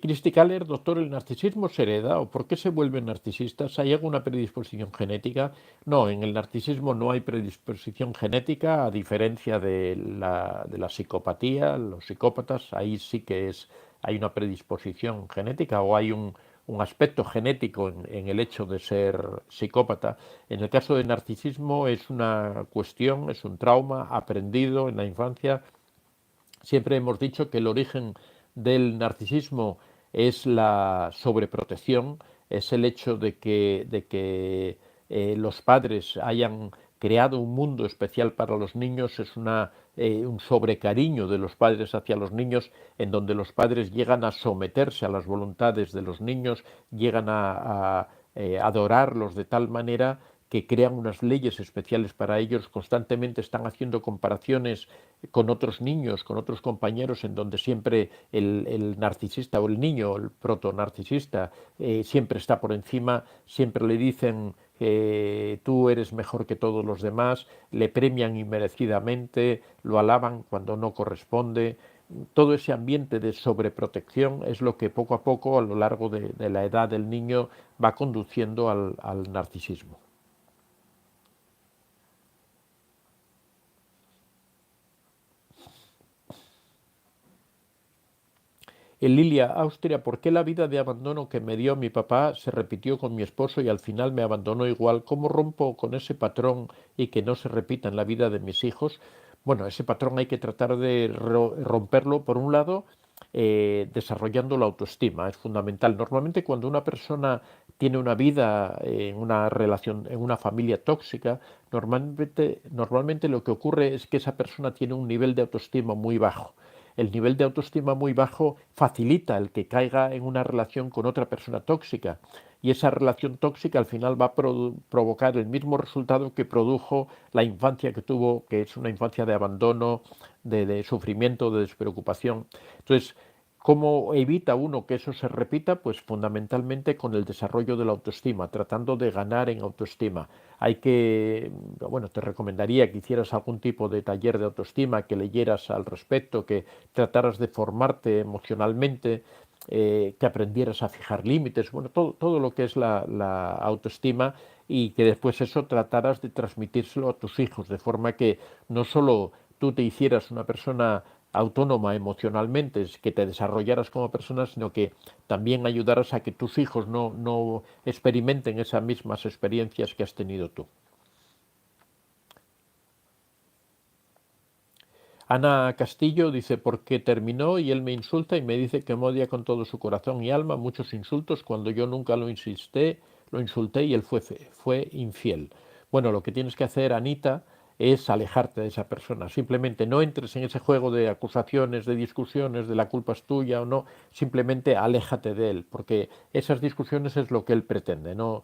Christy Kaller, doctor, ¿el narcisismo se hereda o por qué se vuelven narcisistas? ¿Hay alguna predisposición genética? No, en el narcisismo no hay predisposición genética, a diferencia de la psicopatía, los psicópatas, ahí sí que hay una predisposición genética, o hay un aspecto genético en el hecho de ser psicópata. En el caso del narcisismo es una cuestión, es un trauma aprendido en la infancia. Siempre hemos dicho que el origen del narcisismo es la sobreprotección, es el hecho de que los padres hayan creado un mundo especial para los niños, es un sobrecariño de los padres hacia los niños, en donde los padres llegan a someterse a las voluntades de los niños, llegan a adorarlos de tal manera que crean unas leyes especiales para ellos, constantemente están haciendo comparaciones con otros niños, con otros compañeros, en donde siempre el narcisista o el niño, el proto-narcisista, siempre está por encima, siempre le dicen tú eres mejor que todos los demás, le premian inmerecidamente, lo alaban cuando no corresponde. Todo ese ambiente de sobreprotección es lo que poco a poco, a lo largo de la edad del niño, va conduciendo al narcisismo. En Lilia, Austria, ¿por qué la vida de abandono que me dio mi papá se repitió con mi esposo y al final me abandonó igual? ¿Cómo rompo con ese patrón y que no se repita en la vida de mis hijos? Bueno, ese patrón hay que tratar de romperlo, por un lado, desarrollando la autoestima, es fundamental. Normalmente cuando una persona tiene una vida en una relación, en una familia tóxica, normalmente lo que ocurre es que esa persona tiene un nivel de autoestima muy bajo. El nivel de autoestima muy bajo facilita el que caiga en una relación con otra persona tóxica y esa relación tóxica al final va a provocar el mismo resultado que produjo la infancia que tuvo, que es una infancia de abandono, de sufrimiento, de despreocupación. Entonces, ¿cómo evita uno que eso se repita? Pues fundamentalmente con el desarrollo de la autoestima, tratando de ganar en autoestima. Hay que, bueno, te recomendaría que hicieras algún tipo de taller de autoestima, que leyeras al respecto, que trataras de formarte emocionalmente, que aprendieras a fijar límites, bueno, todo lo que es la autoestima y que después eso trataras de transmitírselo a tus hijos, de forma que no solo tú te hicieras una persona autónoma emocionalmente, es que te desarrollaras como persona, sino que también ayudaras a que tus hijos no experimenten esas mismas experiencias que has tenido tú. Ana Castillo dice, porque terminó y él me insulta y me dice que me odia con todo su corazón y alma, muchos insultos cuando yo nunca lo insulté y él fue infiel. Bueno, lo que tienes que hacer, Anita, es alejarte de esa persona. Simplemente no entres en ese juego de acusaciones, de discusiones, de la culpa es tuya o no. Simplemente aléjate de él, porque esas discusiones es lo que él pretende. No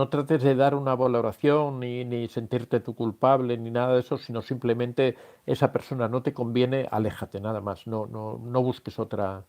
trates de dar una valoración ni sentirte tú culpable ni nada de eso, sino simplemente esa persona no te conviene, aléjate nada más. No busques otra.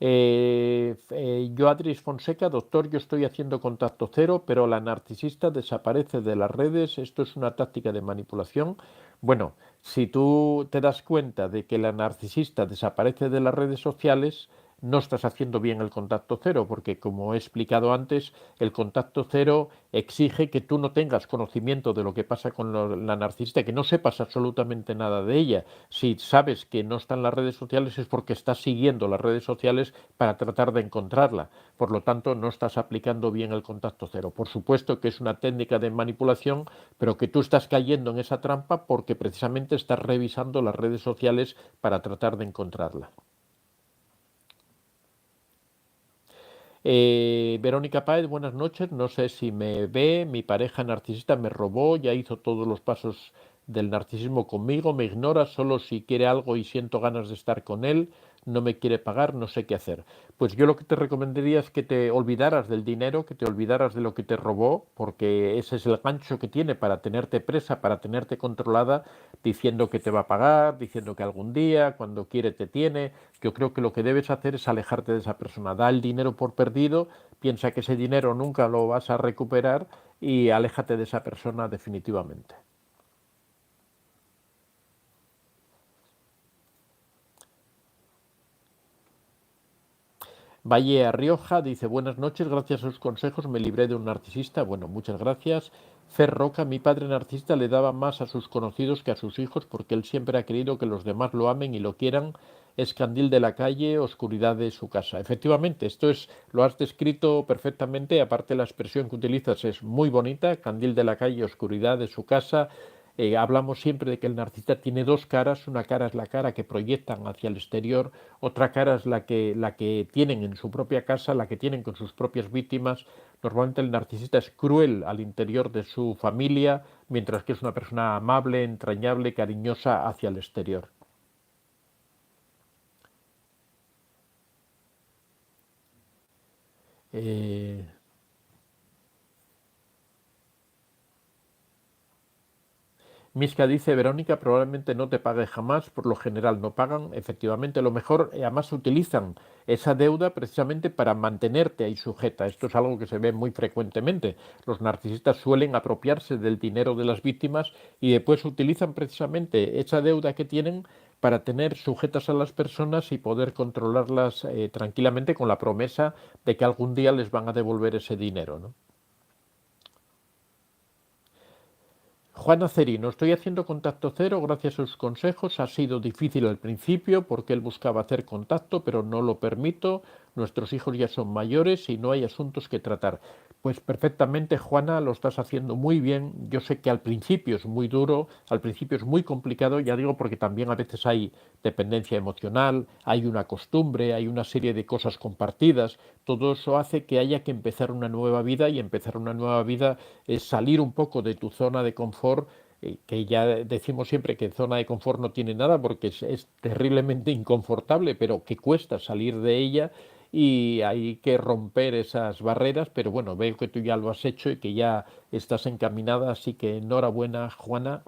Yo, Adris Fonseca, doctor, yo estoy haciendo contacto cero, pero la narcisista desaparece de las redes. Esto es una táctica de manipulación. Bueno, si tú te das cuenta de que la narcisista desaparece de las redes sociales, no estás haciendo bien el contacto cero, porque como he explicado antes, el contacto cero exige que tú no tengas conocimiento de lo que pasa con la narcisista, que no sepas absolutamente nada de ella. Si sabes que no está en las redes sociales es porque estás siguiendo las redes sociales para tratar de encontrarla. Por lo tanto, no estás aplicando bien el contacto cero. Por supuesto que es una técnica de manipulación, pero que tú estás cayendo en esa trampa porque precisamente estás revisando las redes sociales para tratar de encontrarla. Verónica Páez, buenas noches. No sé si me ve, mi pareja narcisista me robó, ya hizo todos los pasos del narcisismo conmigo, me ignora solo si quiere algo y siento ganas de estar con él, no me quiere pagar, no sé qué hacer. Pues yo lo que te recomendaría es que te olvidaras del dinero, que te olvidaras de lo que te robó, porque ese es el gancho que tiene para tenerte presa, para tenerte controlada, diciendo que te va a pagar, diciendo que algún día, cuando quiere te tiene. Yo creo que lo que debes hacer es alejarte de esa persona. Da el dinero por perdido, piensa que ese dinero nunca lo vas a recuperar y aléjate de esa persona definitivamente. Valle a Rioja dice, buenas noches, gracias a sus consejos me libré de un narcisista. Bueno, muchas gracias. Fer Roca, mi padre narcisista le daba más a sus conocidos que a sus hijos porque él siempre ha querido que los demás lo amen y lo quieran. Es candil de la calle, oscuridad de su casa. Efectivamente, lo has descrito perfectamente, aparte la expresión que utilizas es muy bonita, candil de la calle, oscuridad de su casa. Hablamos siempre de que el narcisista tiene dos caras, una cara es la cara que proyectan hacia el exterior, otra cara es la que tienen en su propia casa, la que tienen con sus propias víctimas. Normalmente el narcisista es cruel al interior de su familia, mientras que es una persona amable, entrañable, cariñosa hacia el exterior. Eh, Misca dice, Verónica, probablemente no te pague jamás, por lo general no pagan, efectivamente, lo mejor, además utilizan esa deuda precisamente para mantenerte ahí sujeta. Esto es algo que se ve muy frecuentemente. Los narcisistas suelen apropiarse del dinero de las víctimas y después utilizan precisamente esa deuda que tienen para tener sujetas a las personas y poder controlarlas tranquilamente con la promesa de que algún día les van a devolver ese dinero, ¿no? Juan Acerino, estoy haciendo contacto cero gracias a sus consejos. Ha sido difícil al principio porque él buscaba hacer contacto, pero no lo permito. Nuestros hijos ya son mayores y no hay asuntos que tratar. Pues perfectamente, Juana, lo estás haciendo muy bien. Yo sé que al principio es muy duro, al principio es muy complicado, ya digo, porque también a veces hay dependencia emocional, hay una costumbre, hay una serie de cosas compartidas. Todo eso hace que haya que empezar una nueva vida, y empezar una nueva vida es salir un poco de tu zona de confort, que ya decimos siempre que zona de confort no tiene nada porque es terriblemente inconfortable, pero que cuesta salir de ella, y hay que romper esas barreras. Pero bueno, veo que tú ya lo has hecho y que ya estás encaminada, así que enhorabuena, Juana.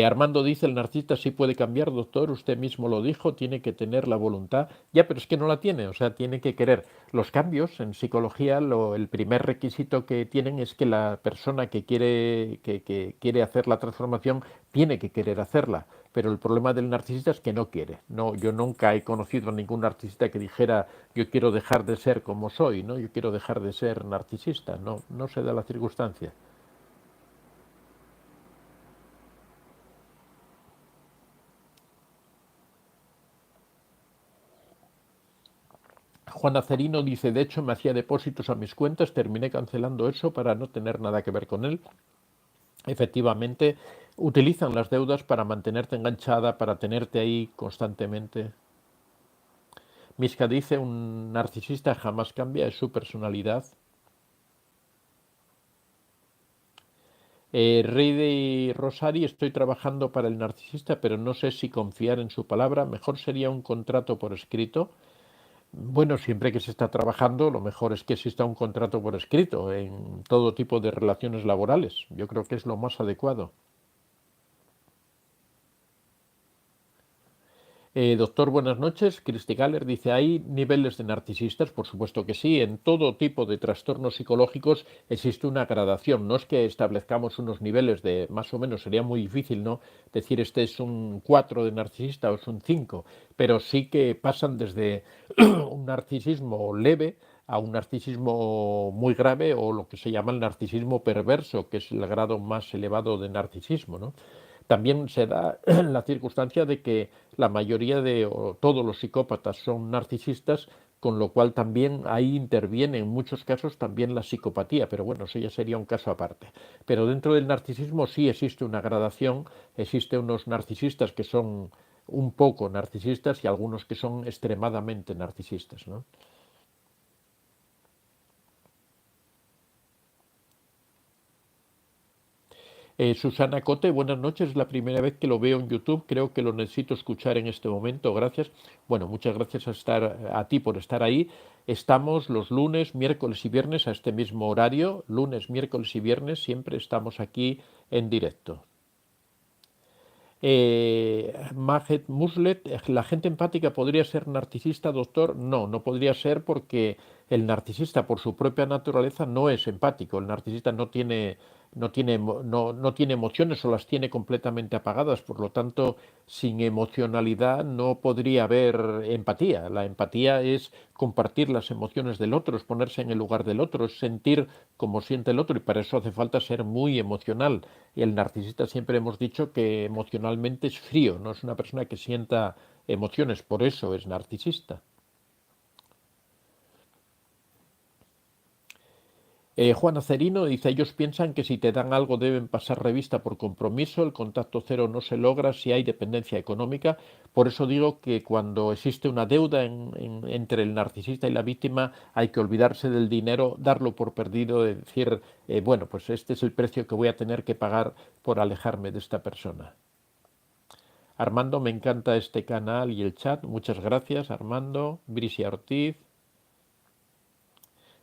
Armando dice, el narcisista sí puede cambiar, doctor, usted mismo lo dijo, tiene que tener la voluntad. Ya, pero es que no la tiene, o sea, tiene que querer. Los cambios en psicología, el primer requisito que tienen es que la persona que quiere hacer la transformación tiene que querer hacerla. Pero el problema del narcisista es que no quiere. No, yo nunca he conocido a ningún narcisista que dijera, yo quiero dejar de ser como soy, ¿no? Yo quiero dejar de ser narcisista. No, no se da la circunstancia. Juan Acerino dice, de hecho me hacía depósitos a mis cuentas, terminé cancelando eso para no tener nada que ver con él. Efectivamente, utilizan las deudas para mantenerte enganchada, para tenerte ahí constantemente. Miska dice, un narcisista jamás cambia, es su personalidad. Rey de Rosari, estoy trabajando para el narcisista, pero no sé si confiar en su palabra. Mejor sería un contrato por escrito. Bueno, siempre que se está trabajando, lo mejor es que exista un contrato por escrito en todo tipo de relaciones laborales. Yo creo que es lo más adecuado. Doctor, buenas noches. Christy Galler dice, ¿hay niveles de narcisistas? Por supuesto que sí. En todo tipo de trastornos psicológicos existe una gradación. No es que establezcamos unos niveles de más o menos, sería muy difícil, ¿no? Decir este es un 4 de narcisista o es un 5, pero sí que pasan desde un narcisismo leve a un narcisismo muy grave, o lo que se llama el narcisismo perverso, que es el grado más elevado de narcisismo, ¿no? También se da la circunstancia de que la mayoría de o todos los psicópatas son narcisistas, con lo cual también ahí interviene en muchos casos también la psicopatía, pero bueno, eso ya sería un caso aparte. Pero dentro del narcisismo sí existe una gradación, existe unos narcisistas que son un poco narcisistas y algunos que son extremadamente narcisistas, ¿no? Susana Cote, buenas noches. Es la primera vez que lo veo en YouTube. Creo que lo necesito escuchar en este momento. Gracias. Bueno, muchas gracias a ti por estar ahí. Estamos los lunes, miércoles y viernes a este mismo horario. Lunes, miércoles y viernes siempre estamos aquí en directo. Majet Muslet, ¿la gente empática podría ser narcisista, doctor? No, no podría ser, porque el narcisista por su propia naturaleza no es empático. El narcisista no tiene emociones, o las tiene completamente apagadas. Por lo tanto, sin emocionalidad no podría haber empatía. La empatía es compartir las emociones del otro, es ponerse en el lugar del otro, es sentir como siente el otro, y para eso hace falta ser muy emocional. Y el narcisista, siempre hemos dicho que emocionalmente es frío, no es una persona que sienta emociones, por eso es narcisista. Juan Acerino dice, ellos piensan que si te dan algo deben pasar revista por compromiso, el contacto cero no se logra si hay dependencia económica. Por eso digo que cuando existe una deuda entre el narcisista y la víctima, hay que olvidarse del dinero, darlo por perdido, de decir, bueno, pues este es el precio que voy a tener que pagar por alejarme de esta persona. Armando, me encanta este canal y el chat. Muchas gracias, Armando. Brisia Ortiz.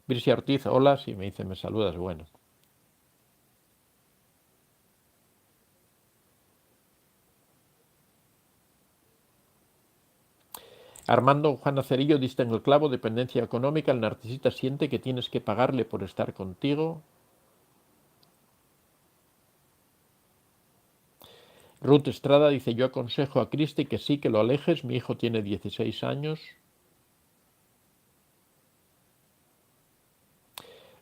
Brisia Ortiz, hola, si me dice me saludas, bueno. Armando Juan Acerillo diste en el clavo, dependencia económica, el narcisista siente que tienes que pagarle por estar contigo. Ruth Estrada dice, yo aconsejo a Cristi que sí, que lo alejes, mi hijo tiene 16 años.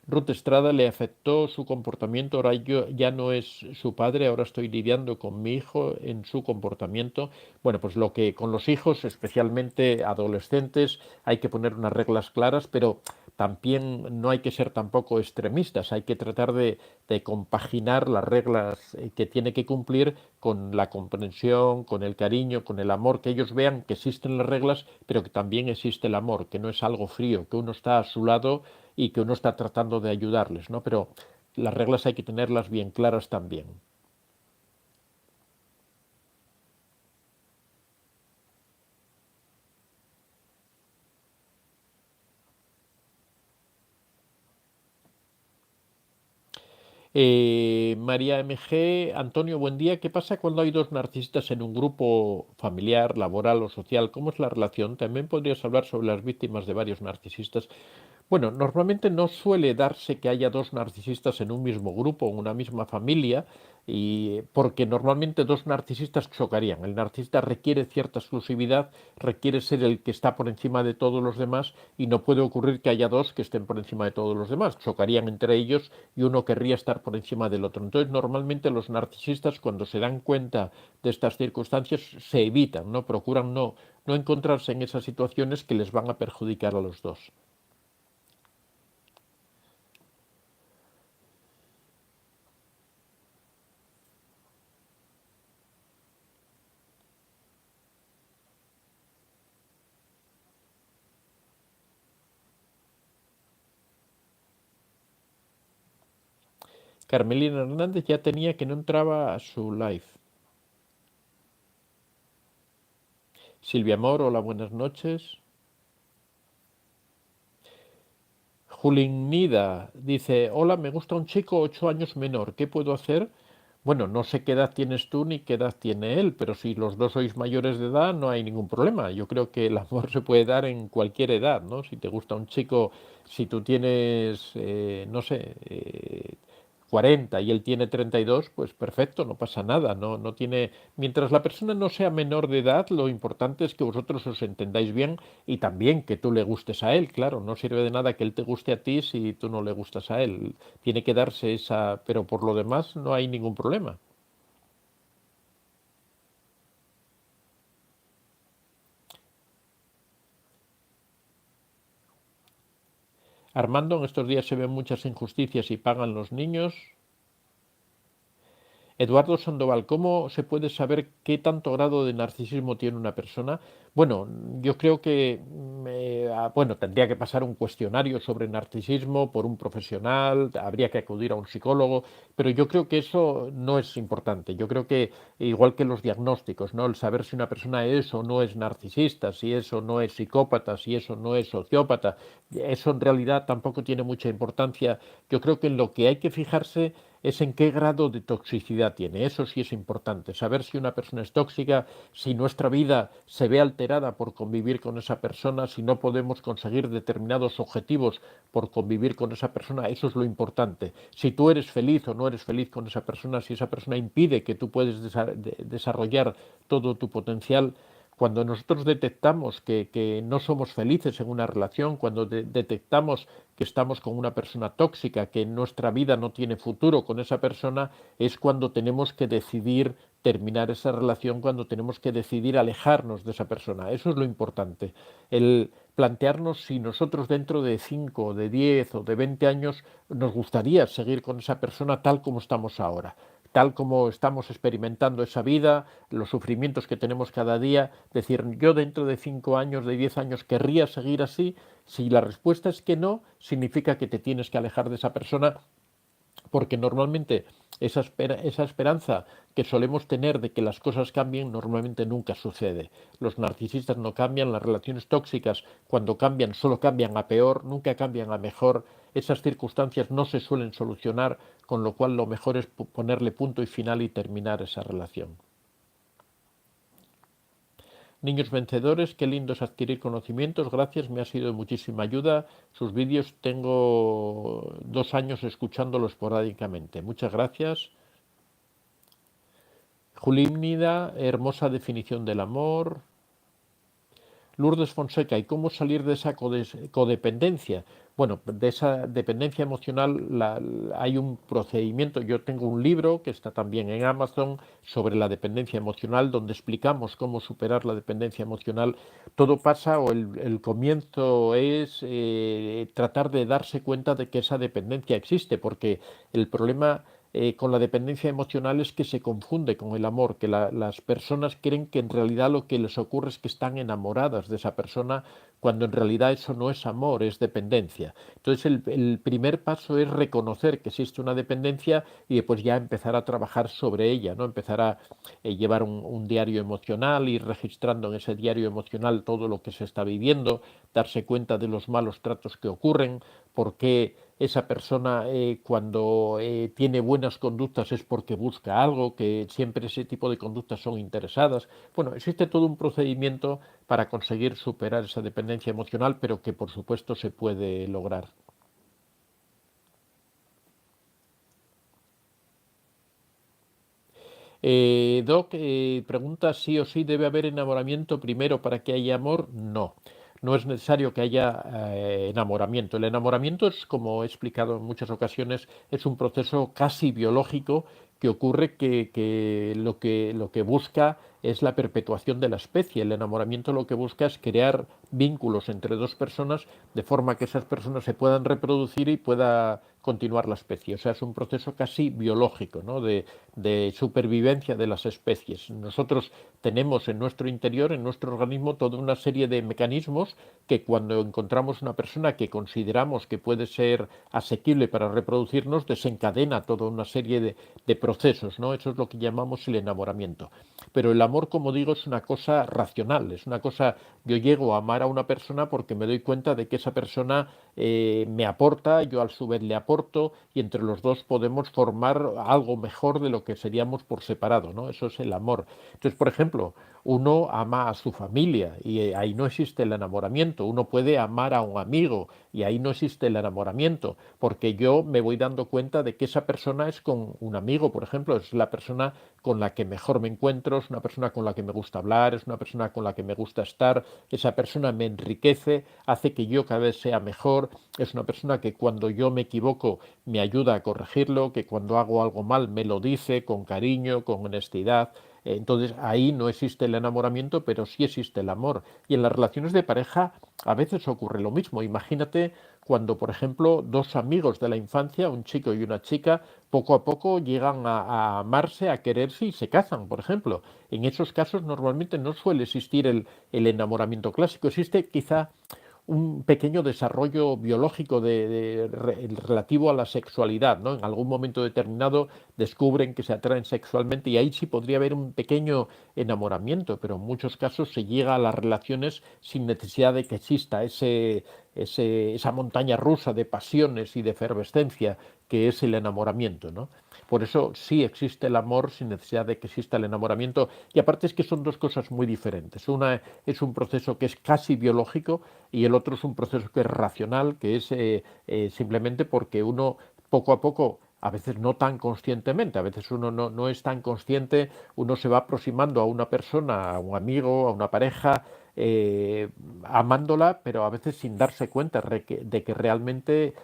Ruth Estrada le afectó su comportamiento, ahora yo ya no es su padre, ahora estoy lidiando con mi hijo en su comportamiento. Bueno, pues lo que con los hijos, especialmente adolescentes, hay que poner unas reglas claras, pero también no hay que ser tampoco extremistas, hay que tratar de compaginar las reglas que tiene que cumplir con la comprensión, con el cariño, con el amor, que ellos vean que existen las reglas, pero que también existe el amor, que no es algo frío, que uno está a su lado y que uno está tratando de ayudarles, ¿no? Pero las reglas hay que tenerlas bien claras también. María MG, Antonio, buen día. ¿Qué pasa cuando hay dos narcisistas en un grupo familiar, laboral o social? ¿Cómo es la relación? También podrías hablar sobre las víctimas de varios narcisistas. Bueno, normalmente no suele darse que haya dos narcisistas en un mismo grupo, en una misma familia, y porque normalmente dos narcisistas chocarían. El narcisista requiere cierta exclusividad, requiere ser el que está por encima de todos los demás y no puede ocurrir que haya dos que estén por encima de todos los demás. Chocarían entre ellos y uno querría estar por encima del otro. Entonces, normalmente los narcisistas, cuando se dan cuenta de estas circunstancias, se evitan, no procuran no encontrarse en esas situaciones que les van a perjudicar a los dos. Carmelina Hernández ya tenía que no entraba a su live. Silvia Amor, hola, buenas noches. Julín Nida dice, hola, me gusta un chico 8 años menor, ¿qué puedo hacer? Bueno, no sé qué edad tienes tú ni qué edad tiene él, pero si los dos sois mayores de edad no hay ningún problema. Yo creo que el amor se puede dar en cualquier edad, ¿no? Si te gusta un chico, si tú tienes, no sé, 40 y él tiene 32, pues perfecto, no pasa nada, no tiene... Mientras la persona no sea menor de edad, lo importante es que vosotros os entendáis bien y también que tú le gustes a él, claro, no sirve de nada que él te guste a ti si tú no le gustas a él. Tiene que darse esa... pero por lo demás no hay ningún problema. Armando, en estos días se ven muchas injusticias y pagan los niños. Eduardo Sandoval, ¿cómo se puede saber qué tanto grado de narcisismo tiene una persona? Bueno, yo creo que bueno, tendría que pasar un cuestionario sobre narcisismo por un profesional, habría que acudir a un psicólogo, pero yo creo que eso no es importante. Yo creo que igual que los diagnósticos, ¿no? El saber si una persona es o no es narcisista, si eso no es psicópata, si eso no es sociópata, eso en realidad tampoco tiene mucha importancia. Yo creo que en lo que hay que fijarse es en qué grado de toxicidad tiene. Eso sí es importante, saber si una persona es tóxica, si nuestra vida se ve alterada por convivir con esa persona, si no podemos conseguir determinados objetivos por convivir con esa persona, eso es lo importante. Si tú eres feliz o no eres feliz con esa persona, si esa persona impide que tú puedes desarrollar todo tu potencial, cuando nosotros detectamos que no somos felices en una relación, cuando detectamos que estamos con una persona tóxica, que nuestra vida no tiene futuro con esa persona, es cuando tenemos que decidir terminar esa relación, cuando tenemos que decidir alejarnos de esa persona. Eso es lo importante. El plantearnos si nosotros dentro de 5, de 10 o de 20 años nos gustaría seguir con esa persona tal como estamos ahora, tal como estamos experimentando esa vida, los sufrimientos que tenemos cada día, decir, yo dentro de 5 años, de 10 años, querría seguir así. Si la respuesta es que no, significa que te tienes que alejar de esa persona porque normalmente esa esperanza que solemos tener de que las cosas cambien normalmente nunca sucede. Los narcisistas no cambian, las relaciones tóxicas cuando cambian solo cambian a peor, nunca cambian a mejor, esas circunstancias no se suelen solucionar, con lo cual lo mejor es ponerle punto y final y terminar esa relación. Niños vencedores, qué lindo es adquirir conocimientos, gracias, me ha sido de muchísima ayuda. Sus vídeos tengo 2 años escuchándolo esporádicamente. Muchas gracias. Julímnida, hermosa definición del amor. Lourdes Fonseca, ¿y cómo salir de esa codependencia? Bueno, de esa dependencia emocional hay un procedimiento. Yo tengo un libro que está también en Amazon sobre la dependencia emocional, donde explicamos cómo superar la dependencia emocional. Todo pasa, o el comienzo es tratar de darse cuenta de que esa dependencia existe, porque el problema con la dependencia emocional es que se confunde con el amor, que las personas creen que en realidad lo que les ocurre es que están enamoradas de esa persona, cuando en realidad eso no es amor, es dependencia. Entonces el primer paso es reconocer que existe una dependencia y después ya empezar a trabajar sobre ella, ¿no? Empezar a llevar un diario emocional, ir registrando en ese diario emocional todo lo que se está viviendo, darse cuenta de los malos tratos que ocurren, por qué esa persona cuando tiene buenas conductas es porque busca algo, que siempre ese tipo de conductas son interesadas. Bueno, existe todo un procedimiento para conseguir superar esa dependencia emocional, pero que por supuesto se puede lograr. Doc pregunta si o sí debe haber enamoramiento primero para que haya amor. No, no es necesario que haya enamoramiento. El enamoramiento es, como he explicado en muchas ocasiones, es un proceso casi biológico que ocurre que lo que busca es la perpetuación de la especie. El enamoramiento lo que busca es crear vínculos entre dos personas de forma que esas personas se puedan reproducir y pueda continuar la especie. O sea, es un proceso casi biológico, ¿no? de supervivencia de las especies. Nosotros tenemos en nuestro interior, en nuestro organismo, toda una serie de mecanismos que cuando encontramos una persona que consideramos que puede ser asequible para reproducirnos, desencadena toda una serie de procesos, ¿no? Eso es lo que llamamos el enamoramiento. Pero el amor, como digo, es una cosa racional, es una cosa, yo llego a amar a una persona porque me doy cuenta de que esa persona me aporta, yo a su vez le aporto y entre los dos podemos formar algo mejor de lo que seríamos por separado, ¿no? Eso es el amor. Entonces, por ejemplo, uno ama a su familia y ahí no existe el enamoramiento. Uno puede amar a un amigo y ahí no existe el enamoramiento, porque yo me voy dando cuenta de que esa persona es con un amigo, por ejemplo, es la persona con la que mejor me encuentro, es una persona con la que me gusta hablar, es una persona con la que me gusta estar, esa persona me enriquece, hace que yo cada vez sea mejor, es una persona que cuando yo me equivoco me ayuda a corregirlo, que cuando hago algo mal me lo dice con cariño, con honestidad. Entonces ahí no existe el enamoramiento, pero sí existe el amor. Y en las relaciones de pareja a veces ocurre lo mismo. Imagínate cuando, por ejemplo, dos amigos de la infancia, un chico y una chica, poco a poco llegan a amarse, a quererse y se casan, por ejemplo. En esos casos normalmente no suele existir el enamoramiento clásico, existe quizá un pequeño desarrollo biológico relativo a la sexualidad, ¿no? En algún momento determinado descubren que se atraen sexualmente y ahí sí podría haber un pequeño enamoramiento, pero en muchos casos se llega a las relaciones sin necesidad de que exista esa montaña rusa de pasiones y de efervescencia que es el enamoramiento, ¿no? Por eso sí existe el amor sin necesidad de que exista el enamoramiento. Y aparte es que son dos cosas muy diferentes. Una es un proceso que es casi biológico y el otro es un proceso que es racional, que es simplemente porque uno poco a poco, a veces no tan conscientemente, a veces uno no es tan consciente, uno se va aproximando a una persona, a un amigo, a una pareja, amándola, pero a veces sin darse cuenta de que realmente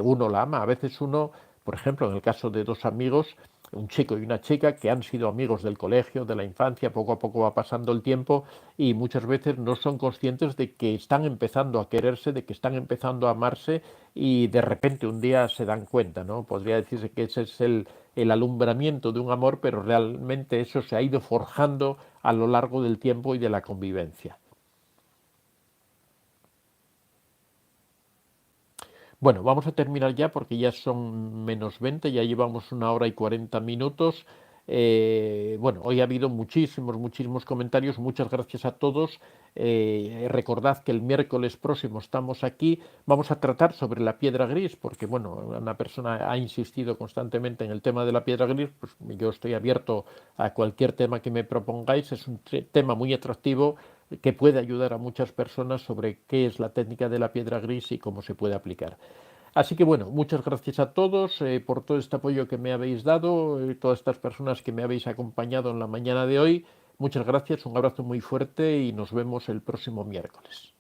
uno la ama. A veces uno, por ejemplo, en el caso de dos amigos, un chico y una chica que han sido amigos del colegio, de la infancia, poco a poco va pasando el tiempo y muchas veces no son conscientes de que están empezando a quererse, de que están empezando a amarse y de repente un día se dan cuenta, ¿no? Podría decirse que ese es el alumbramiento de un amor, pero realmente eso se ha ido forjando a lo largo del tiempo y de la convivencia. Bueno, vamos a terminar ya porque ya son -20, ya llevamos 1 hora y 40 minutos. Bueno, hoy ha habido muchísimos comentarios, muchas gracias a todos. Recordad que el miércoles próximo estamos aquí, vamos a tratar sobre la piedra gris, porque bueno, una persona ha insistido constantemente en el tema de la piedra gris, pues yo estoy abierto a cualquier tema que me propongáis, es un tema muy atractivo que puede ayudar a muchas personas sobre qué es la técnica de la piedra gris y cómo se puede aplicar. Así que bueno, muchas gracias a todos por todo este apoyo que me habéis dado, todas estas personas que me habéis acompañado en la mañana de hoy. Muchas gracias, un abrazo muy fuerte y nos vemos el próximo miércoles.